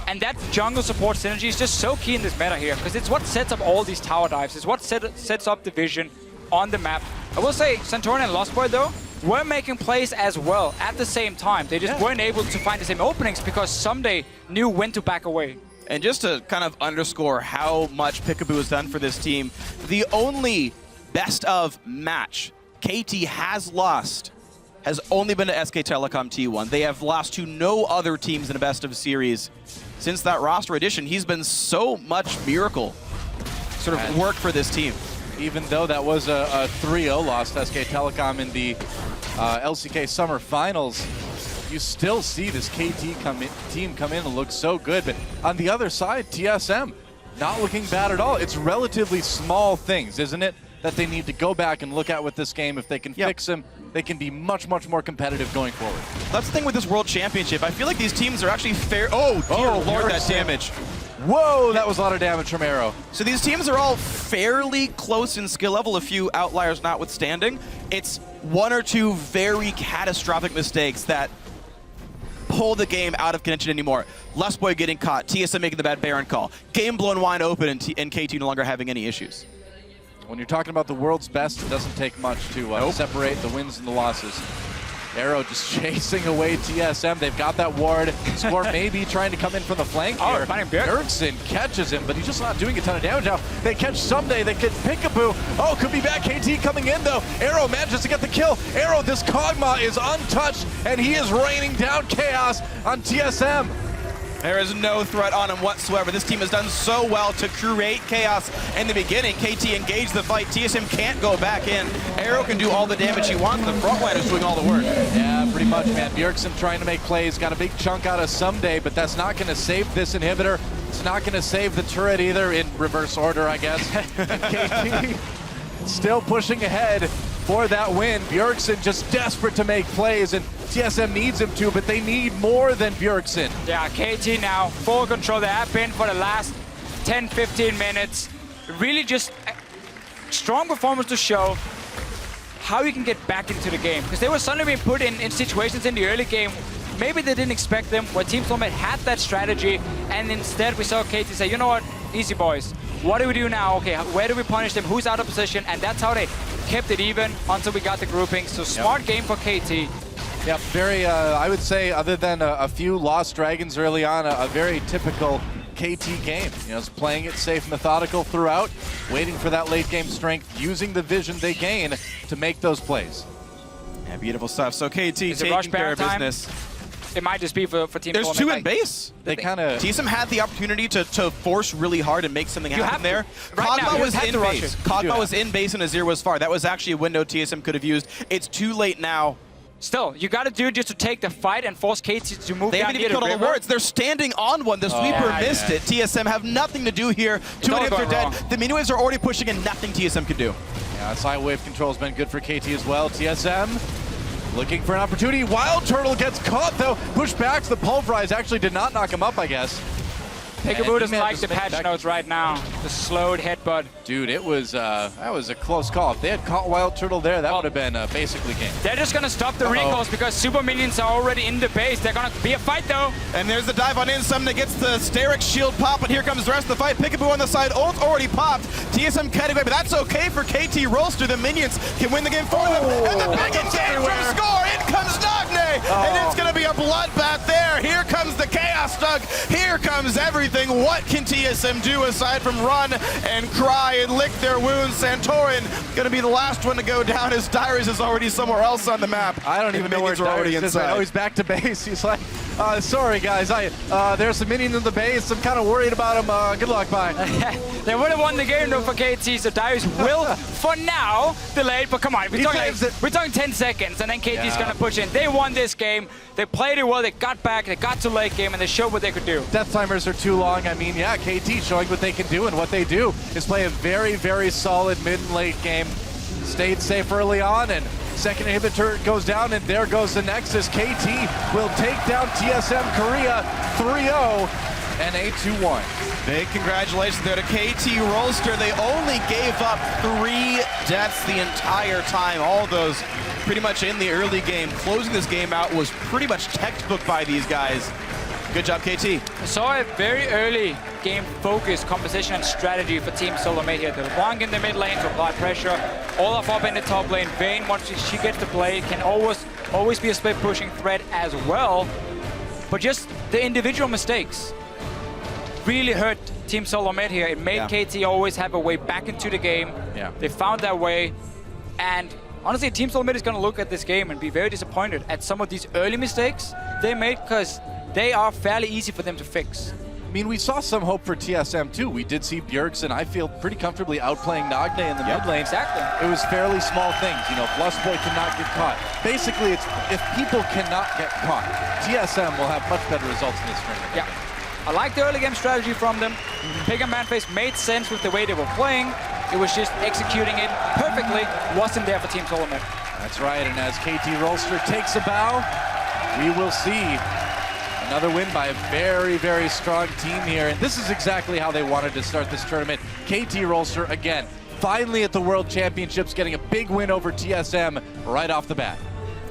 And that jungle support synergy is just so key in this meta here, because it's what sets up all these tower dives. It's what sets up the vision on the map. I will say, Santorin and Lostboy, though, were making plays as well at the same time. They just weren't able to find the same openings because Someday knew when to back away. And just to kind of underscore how much Peekaboo has done for this team, the only best of match KT has lost has only been to SK Telecom T1. They have lost to no other teams in a best of series. Since that roster addition, he's been so much miracle sort of work for this team. Even though that was a 3-0 loss to SK Telecom in the LCK Summer Finals, you still see this KT team come in and look so good. But on the other side, TSM, not looking bad at all. It's relatively small things, isn't it, that they need to go back and look at with this game. If they can fix them, they can be much, much more competitive going forward. That's the thing with this World Championship. I feel like these teams are actually fair. Oh, dear Lord, that damage. Whoa, that was a lot of damage from Arrow. So these teams are all fairly close in skill level, a few outliers notwithstanding. It's one or two very catastrophic mistakes that pull the game out of contention anymore. Lustboy getting caught, TSM making the bad Baron call, game blown wide open, and KT no longer having any issues. When you're talking about the world's best, it doesn't take much to separate the wins and the losses. Arrow just chasing away TSM. They've got that ward. Score maybe trying to come in from the flank here. Bjergsen catches him, but he's just not doing a ton of damage now. They catch Someday. They get Peekaboo. Oh, could be back. KT coming in, though. Arrow manages to get the kill. Arrow, this Kog'Maw is untouched, and he is raining down chaos on TSM. There is no threat on him whatsoever. This team has done so well to create chaos in the beginning. KT engaged the fight. TSM can't go back in. Arrow can do all the damage he wants. The front line is doing all the work. Yeah, pretty much, man. Bjergsen trying to make plays. Got a big chunk out of Someday, but that's not going to save this inhibitor. It's not going to save the turret either, in reverse order, I guess. KT still pushing ahead for that win. Bjergsen just desperate to make plays, and TSM needs him to, but they need more than Bjergsen. Yeah, KT now full control. They have been for the last 10-15 minutes. Really just strong performance to show how you can get back into the game. Because they were suddenly being put in situations in the early game, maybe they didn't expect them, where Team SoloMid had that strategy, and instead we saw KT say, you know what, easy boys. what do we do now? Okay, where do we punish them? Who's out of position? And that's how they kept it even until we got the grouping. So smart game for KT. Yeah, very, I would say, other than a few lost dragons early on, a very typical KT game. You know, it's playing it safe, methodical throughout, waiting for that late game strength, using the vision they gain to make those plays. Yeah, beautiful stuff. So KT Is it taking rush care of time? business. It might just be for Team There's SoloMid. two in base. They kind of... TSM had the opportunity to force really hard and make something happen there. Right now, Kog'Maw you was have in to rush base. it. Kog'Maw was in base and Azir was far. That was actually a window TSM could have used. It's too late now. Still, you got to do it just to take the fight and force KT to move They down haven't here even to killed all the river. wards. They're standing on one. The sweeper missed it. TSM have nothing to do here. Two all inhibs are going dead. wrong. The mini waves are already pushing and nothing TSM can do. Yeah, side wave control has been good for KT as well. TSM looking for an opportunity. Wild Turtle gets caught though. Push back. The pulverize actually did not knock him up, I guess. Peekaboo doesn't like the patch notes right now. The slowed headbutt. Dude, it was that was a close call. If they had caught Wild Turtle there, that would have been basically game. They're just going to stop the recalls because super minions are already in the base. They're going to be a fight though. And there's the dive on in. Summoner gets the Sterix shield pop, and here comes the rest of the fight. Peekaboo on the side. Ult already popped. TSM cutting away, but that's okay for KT Rolster. The minions can win the game for them. And the big exchange from Score. In comes Nagne. And it's going to be a bloodbath there. Here comes the Chaos Dug. Here comes everything. What can TSM do aside from run and cry and lick their wounds? Santorin going to be the last one to go down as Dyrus is already somewhere else on the map. I don't even know where already Dyrus is. inside. Oh, he's back to base. He's like, sorry guys, there's some minions in the base. I'm kind of worried about him. Good luck, bye. They would have won the game though for KT, so Dyrus will, for now, delay it. But come on, we're talking 10 seconds, and then KT's going to push in. They won this game. They played it well. They got back. They got to late game, and they showed what they could do. Death timers are too long. I mean, yeah, KT showing what they can do, and what they do is play a very, very solid mid and late game. Stayed safe early on, and second inhibitor goes down, and there goes the Nexus. KT will take down TSM Korea 3-0 and a 2-1. Big congratulations there to KT Rolster. They only gave up 3 deaths the entire time. All those pretty much in the early game. Closing this game out was pretty much textbook by these guys. Good job, KT. I saw a very early game focus, composition, and strategy for Team SoloMid here. They're long in the mid lane to apply pressure. Olaf up in the top lane. Vayne, once she gets to play, can always be a split pushing threat as well. But just the individual mistakes really hurt Team SoloMid here. It made KT always have a way back into the game. Yeah. They found that way. And honestly, Team SoloMid is going to look at this game and be very disappointed at some of these early mistakes they made, because they are fairly easy for them to fix. I mean, we saw some hope for TSM too. We did see Bjergsen, I feel, pretty comfortably outplaying Nagne in the mid lane. Exactly. It was fairly small things. You know, Lustboy cannot get caught. Basically, it's if people cannot get caught, TSM will have much better results in this tournament. Yeah. I like the early game strategy from them. Pick and Manface made sense with the way they were playing. It was just executing it perfectly. Wasn't there for Team SoloMid. That's right, and as KT Rolster takes a bow, we will see another win by a very, very strong team here. And this is exactly how they wanted to start this tournament. KT Rolster, again, finally at the World Championships, getting a big win over TSM right off the bat.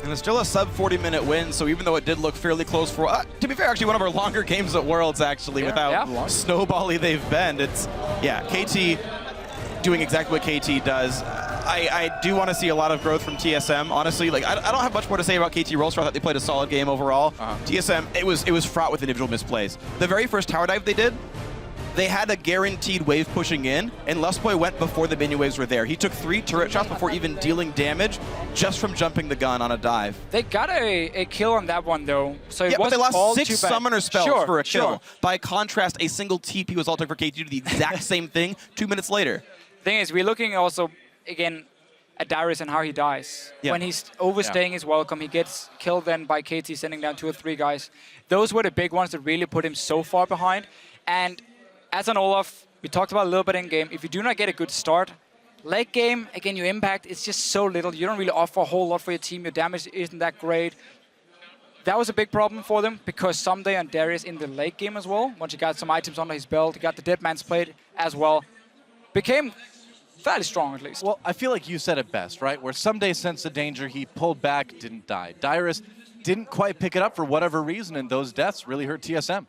And it's still a sub 40-minute win, so even though it did look fairly close for, to be fair, actually one of our longer games at Worlds, actually, with how snowbally they've been. It's, KT doing exactly what KT does. I do want to see a lot of growth from TSM. Honestly, like I don't have much more to say about KT Rolster. I thought they played a solid game overall. TSM, it was fraught with individual misplays. The very first tower dive they did, they had a guaranteed wave pushing in, and Lustboy went before the minion waves were there. He took 3 turret shots before even dealing damage just from jumping the gun on a dive. They got a kill on that one though, so it but wasn't they lost all 6 too bad. summoner spells for a kill. Sure. By contrast, a single TP was ulting for KT to do the exact same thing 2 minutes later. Thing is, we're looking also again at Dyrus and how he dies. When he's overstaying his welcome, he gets killed then by KT sending down 2 or 3 guys. Those were the big ones that really put him so far behind. And as an Olaf, we talked about a little bit in game. If you do not get a good start, late game, again, your impact is just so little. You don't really offer a whole lot for your team. Your damage isn't that great. That was a big problem for them because someday on Darius in the late game as well, once he got some items under his belt, he got the Dead Man's Plate as well, became fairly strong at least. Well, I feel like you said it best, right? Where someday sensed the danger, he pulled back, didn't die. Dyrus didn't quite pick it up for whatever reason, and those deaths really hurt TSM.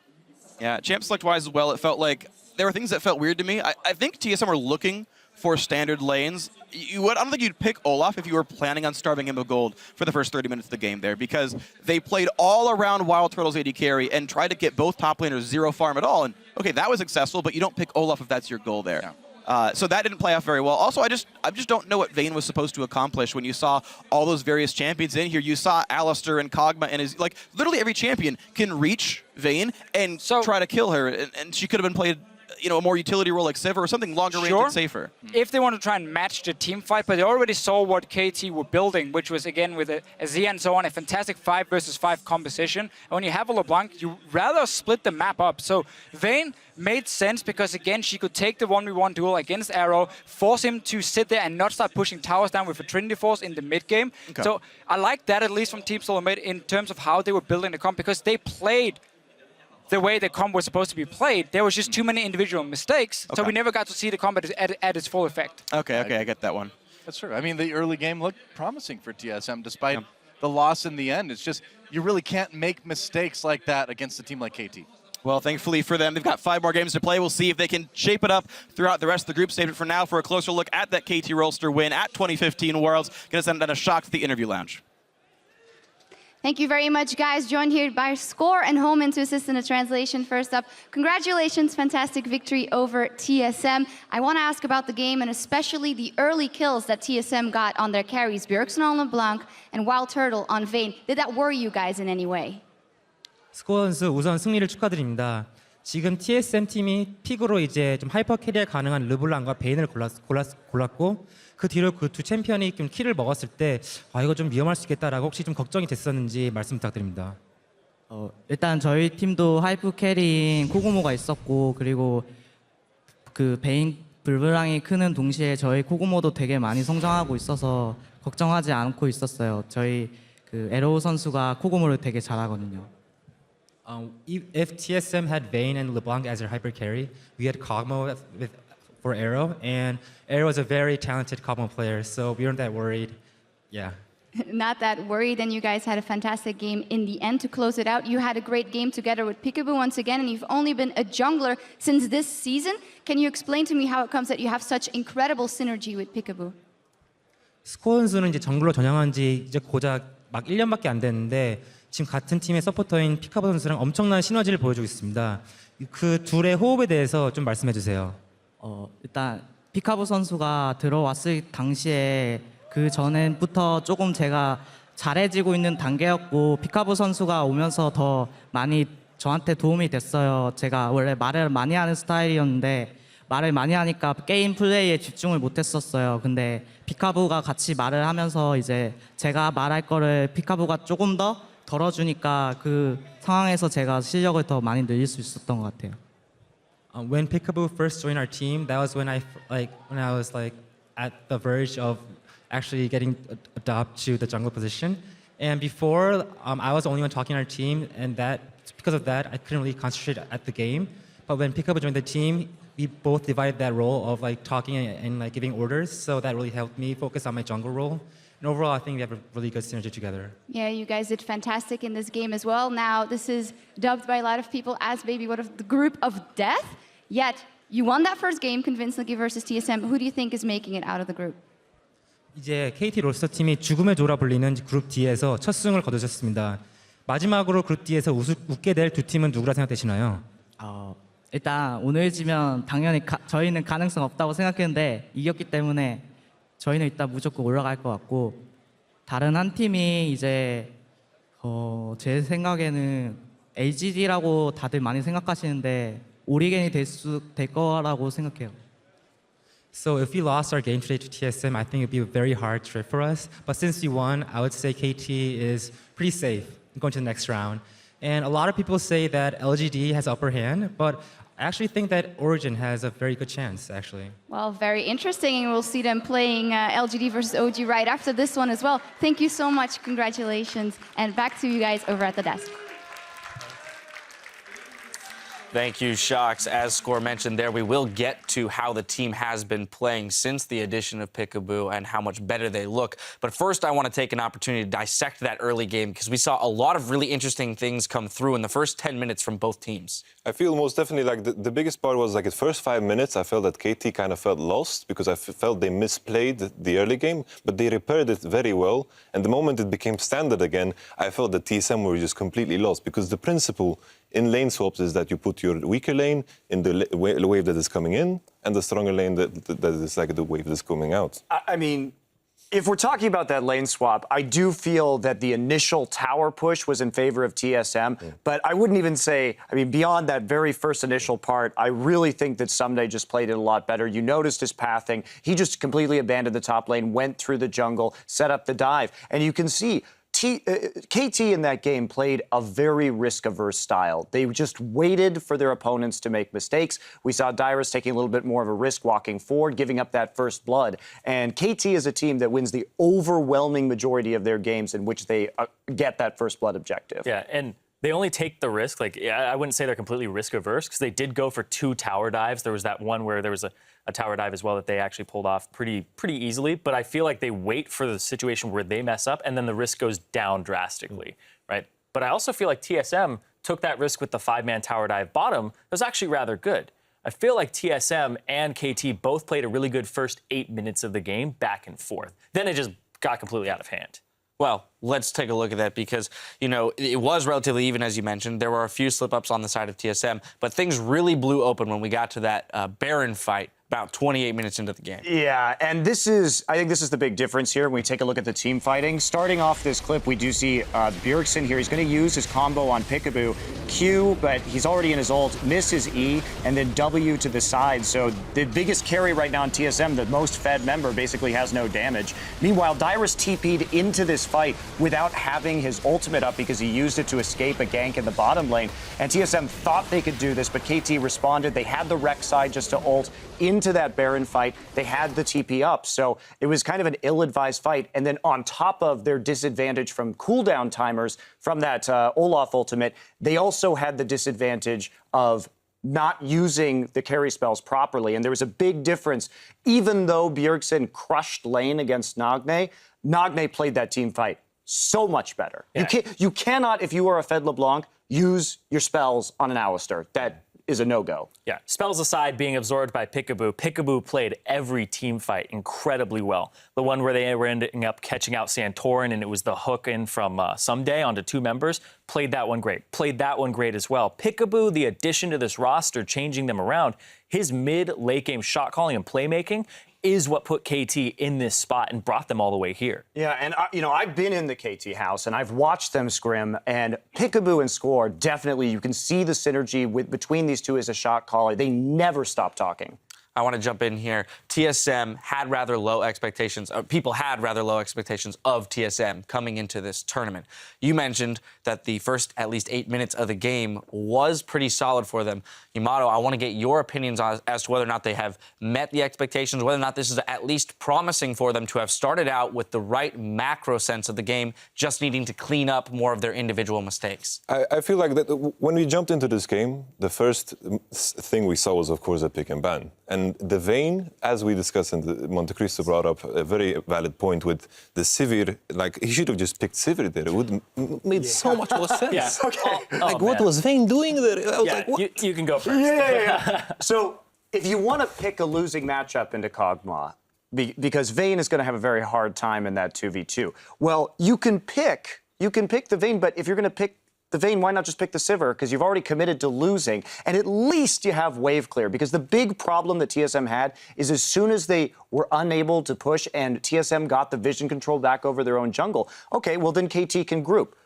Yeah, champ select-wise as well, it felt like there were things that felt weird to me. I think TSM were looking for standard lanes. I don't think you'd pick Olaf if you were planning on starving him of gold for the first 30 minutes of the game there, because they played all around Wild Turtle's AD carry and tried to get both top laners 0 farm at all. And okay, that was successful, but you don't pick Olaf if that's your goal there. Yeah. So that didn't play off very well. Also, I just don't know what Vayne was supposed to accomplish when you saw all those various champions in here. You saw Alistair and Kog'Maw, and like literally every champion can reach Vayne and try to kill her, and she could have been played, you know, a more utility role like Sivir or something longer range and safer. If they want to try and match the team fight, but they already saw what KT were building, which was, again, with a Z and so on, a fantastic 5 versus 5 composition. And when you have a LeBlanc, you rather split the map up. So Vayne made sense because, again, she could take the 1v1 duel against Arrow, force him to sit there and not start pushing towers down with a Trinity Force in the mid game. Okay. So I like that, at least from Team SoloMid, in terms of how they were building the comp, because they played the way the comp was supposed to be played. There was just too many individual mistakes, so we never got to see the comp at its full effect. Okay, I get that one. That's true. I mean, the early game looked promising for TSM despite the loss in the end. It's just, you really can't make mistakes like that against a team like KT. Well, thankfully for them, they've got 5 more games to play. We'll see if they can shape it up throughout the rest of the group stage. But for now, for a closer look at that KT Rolster win at 2015 Worlds, going to send out a shock to the interview lounge. Thank you very much, guys. Joined here by Score and Holman to assist in the translation. First up, congratulations, fantastic victory over TSM. I want to ask about the game and especially the early kills that TSM got on their carries, Bjergsen on LeBlanc and Wild Turtle on Vayne. Did that worry you guys in any way? 스코어 선수 우선 승리를 축하드립니다. 지금 TSM 팀이 픽으로 이제 좀 하이퍼 캐리가 가능한 르블랑과 베인을 골랐고 그 뒤로 그 두 챔피언이 좀 킬을 먹었을 때 이거 좀 위험할 수 있겠다라고 혹시 좀 걱정이 됐었는지 말씀 부탁드립니다. 일단 저희 팀도 하이프 캐리인 코고모가 있었고 그리고 그 베인 르블랑이 크는 동시에 저희 코고모도 되게 많이 성장하고 있어서 걱정하지 않고 있었어요. 저희 그 에로우 선수가 코고모를 되게 잘하거든요. If TSM had Vayne and LeBlanc as their hyper carry, we had Kog'Maw for Arrow, and Arrow is a very talented Kog'Maw player, so we weren't that worried. Yeah. Not that worried, and you guys had a fantastic game in the end to close it out. You had a great game together with Peekaboo once again, and you've only been a jungler since this season. Can you explain to me how it comes that you have such incredible synergy with Peekaboo? 스코어 선수는 이제 정글로 전향한 지 이제 고작 막 1년밖에 안 됐는데 지금 같은 팀의 서포터인 피카보 선수랑 엄청난 시너지를 보여주고 있습니다. 그 둘의 호흡에 대해서 좀 말씀해 주세요. 일단 피카보 선수가 들어왔을 당시에 그 전에부터 조금 제가 잘해지고 있는 단계였고 피카보 선수가 오면서 더 많이 저한테 도움이 됐어요. 제가 원래 말을 많이 하는 스타일이었는데 말을 많이 하니까 게임 플레이에 집중을 못했었어요. 근데 피카보가 같이 말을 하면서 이제 제가 말할 거를 피카보가 조금 더 덜어주니까 그 상황에서 제가 실력을 더 많이 늘릴 수 있었던 것 같아요. When Peekaboo first joined our team, that was when I was at the verge of actually getting adopted to the jungle position. And before, I was the only one talking on our team, and because of that, I couldn't really concentrate at the game. But when Peekaboo joined the team, we both divided that role of talking and giving orders. So that really helped me focus on my jungle role. And overall, I think we have a really good synergy together. Yeah, you guys did fantastic in this game as well. Now, this is dubbed by a lot of people as maybe one of the group of death. Yet, you won that first game convincingly versus TSM. Who do you think is making it out of the group? 이제 KT 롤스터 팀이 죽음의 조라 불리는 그룹 D에서 첫 승을 거두셨습니다. 마지막으로 그룹 D에서 웃게 될 두 팀은 누구라 생각되시나요? 일단 오늘 지면 당연히 저희는 가능성 없다고 생각했는데 이겼기 때문에 저희는 일단 무조건 올라갈 것 같고 다른 한 팀이 이제 제 생각에는 LGD라고 다들 많이 생각하시는데 오리겐이 될 거라고 생각해요. So if we lost our game today to TSM, I think it would be a very hard trip for us. But since we won, I would say KT is pretty safe going to the next round. And a lot of people say that LGD has upper hand, but I actually think that Origin has a very good chance, actually. Well, very interesting, and we'll see them playing LGD versus OG right after this one as well. Thank you so much, congratulations, and back to you guys over at the desk. Thank you, Shocks. As Score mentioned there, we will get to how the team has been playing since the addition of Peekaboo and how much better they look. But first, I want to take an opportunity to dissect that early game because we saw a lot of really interesting things come through in the first 10 minutes from both teams. I feel most definitely like the biggest part was like the first 5 minutes, I felt that KT kind of felt lost because I felt they misplayed the early game, but they repaired it very well. And the moment it became standard again, I felt that TSM were just completely lost because the principle in lane swaps is that you put your weaker lane in the wave that is coming in and the stronger lane that is like the wave that's coming out. I mean, if we're talking about that lane swap, I do feel that the initial tower push was in favor of TSM, but I wouldn't even say, I mean, beyond that very first initial part, I really think that Someday just played it a lot better. You noticed his pathing. He just completely abandoned the top lane, went through the jungle, set up the dive, and you can see KT in that game played a very risk-averse style. They just waited for their opponents to make mistakes. We saw Dyrus taking a little bit more of a risk walking forward, giving up that first blood. And KT is a team that wins the overwhelming majority of their games in which they get that first blood objective. Yeah, and they only take the risk. Like, I wouldn't say they're completely risk-averse because they did go for 2 tower dives. There was that one where there was a tower dive as well that they actually pulled off pretty easily. But I feel like they wait for the situation where they mess up, and then the risk goes down drastically, right? But I also feel like TSM took that risk with the 5-man tower dive bottom. It was actually rather good. I feel like TSM and KT both played a really good first 8 minutes of the game back and forth. Then it just got completely out of hand. Well, let's take a look at that because, you know, it was relatively even, as you mentioned. There were a few slip-ups on the side of TSM, but things really blew open when we got to that Baron fight about 28 minutes into the game. Yeah, and I think this is the big difference here when we take a look at the team fighting. Starting off this clip, we do see Bjergsen here. He's going to use his combo on Peekaboo. Q, but he's already in his ult, miss his E, and then W to the side. So the biggest carry right now in TSM, the most fed member, basically has no damage. Meanwhile, Dyrus TP'd into this fight without having his ultimate up because he used it to escape a gank in the bottom lane. And TSM thought they could do this, but KT responded. They had the Rex side just to ult into that Baron fight. They had the TP up. So it was kind of an ill-advised fight. And then on top of their disadvantage from cooldown timers from that Olaf ultimate, they also had the disadvantage of not using the carry spells properly. And there was a big difference. Even though Bjergsen crushed lane against Nagne, Nagne played that team fight so much better. Yeah. You cannot, if you are a Fed LeBlanc, use your spells on an Alistar. That is a no-go. Yeah, spells aside, being absorbed by Peekaboo, Peekaboo played every team fight incredibly well. The one where they were ending up catching out Santorin and it was the hook in from Someday onto 2 members, played that one great. Played that one great as well. Peekaboo, the addition to this roster, changing them around, his mid-late game shot calling and playmaking is what put KT in this spot and brought them all the way here. Yeah, and you know, I've been in the KT house and I've watched them scrim, and Peekaboo and Score, definitely you can see the synergy between these two as a shot caller. They never stop talking. I want to jump in here. TSM had rather low expectations. People had rather low expectations of TSM coming into this tournament. You mentioned that the first at least 8 minutes of the game was pretty solid for them. Yamato, I want to get your opinions as to whether or not they have met the expectations, whether or not this is at least promising for them to have started out with the right macro sense of the game, just needing to clean up more of their individual mistakes. I feel like that when we jumped into this game, the first thing we saw was, of course, a pick and ban. And the Vayne, as we discussed, and Monte Cristo brought up a very valid point with the Sivir. Like, he should have just picked Sivir there. It would have made so much more sense. Yeah. Okay. What was Vayne doing there? I was like, what? You can go first. Yeah. So if you want to pick a losing matchup into Kog'Maw, because Vayne is going to have a very hard time in that 2v2, well, you can pick the Vayne, but if you're going to pick the Vayne, why not just pick the Sivir? Because you've already committed to losing, and at least you have wave clear. Because the big problem that TSM had is as soon as they were unable to push and TSM got the vision control back over their own jungle, okay, well then KT can group.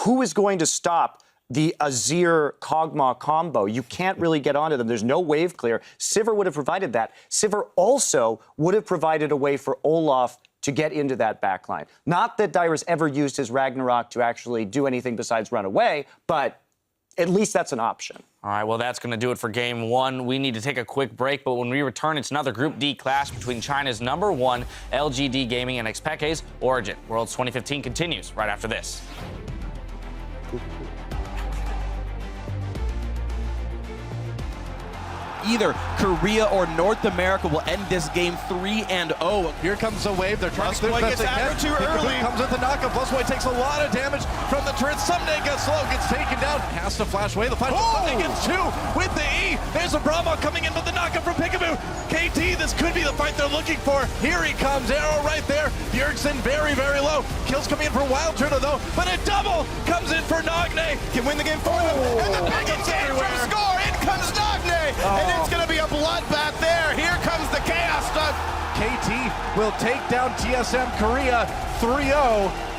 Who is going to stop the Azir Kog'Maw combo? You can't really get onto them. There's no wave clear. Sivir would have provided that. Sivir also would have provided a way for Olaf to get into that backline. Not that Dyrus ever used his Ragnarok to actually do anything besides run away, but at least that's an option. All right, well, that's going to do it for Game 1. We need to take a quick break, but when we return, it's another Group D clash between China's #1 LGD Gaming and Xpeke's Origin. Worlds 2015 continues right after this. either Korea or North America will end this game 3-0. Here comes a wave. They're trying to Plusboy do gets aggro too early. Comes with the knockup. Plusboy takes a lot of damage from the turret. Someday gets slow, gets taken down. Has to flash away. The flash. Someday gets 2 with the E. There's a Bravo coming in with the knockup from Peekaboo. KT, this could be the fight they're looking for. Here he comes. Arrow right there. Bjergsen very, very low. Kills coming in for Wild Turtle though, but a double comes in for Nagne. Can win the game for them. And the biggest game from Score. In comes Nagne. And it's going to be a bloodbath there. Here comes the chaos stuff. KT will take down TSM Korea 3-0.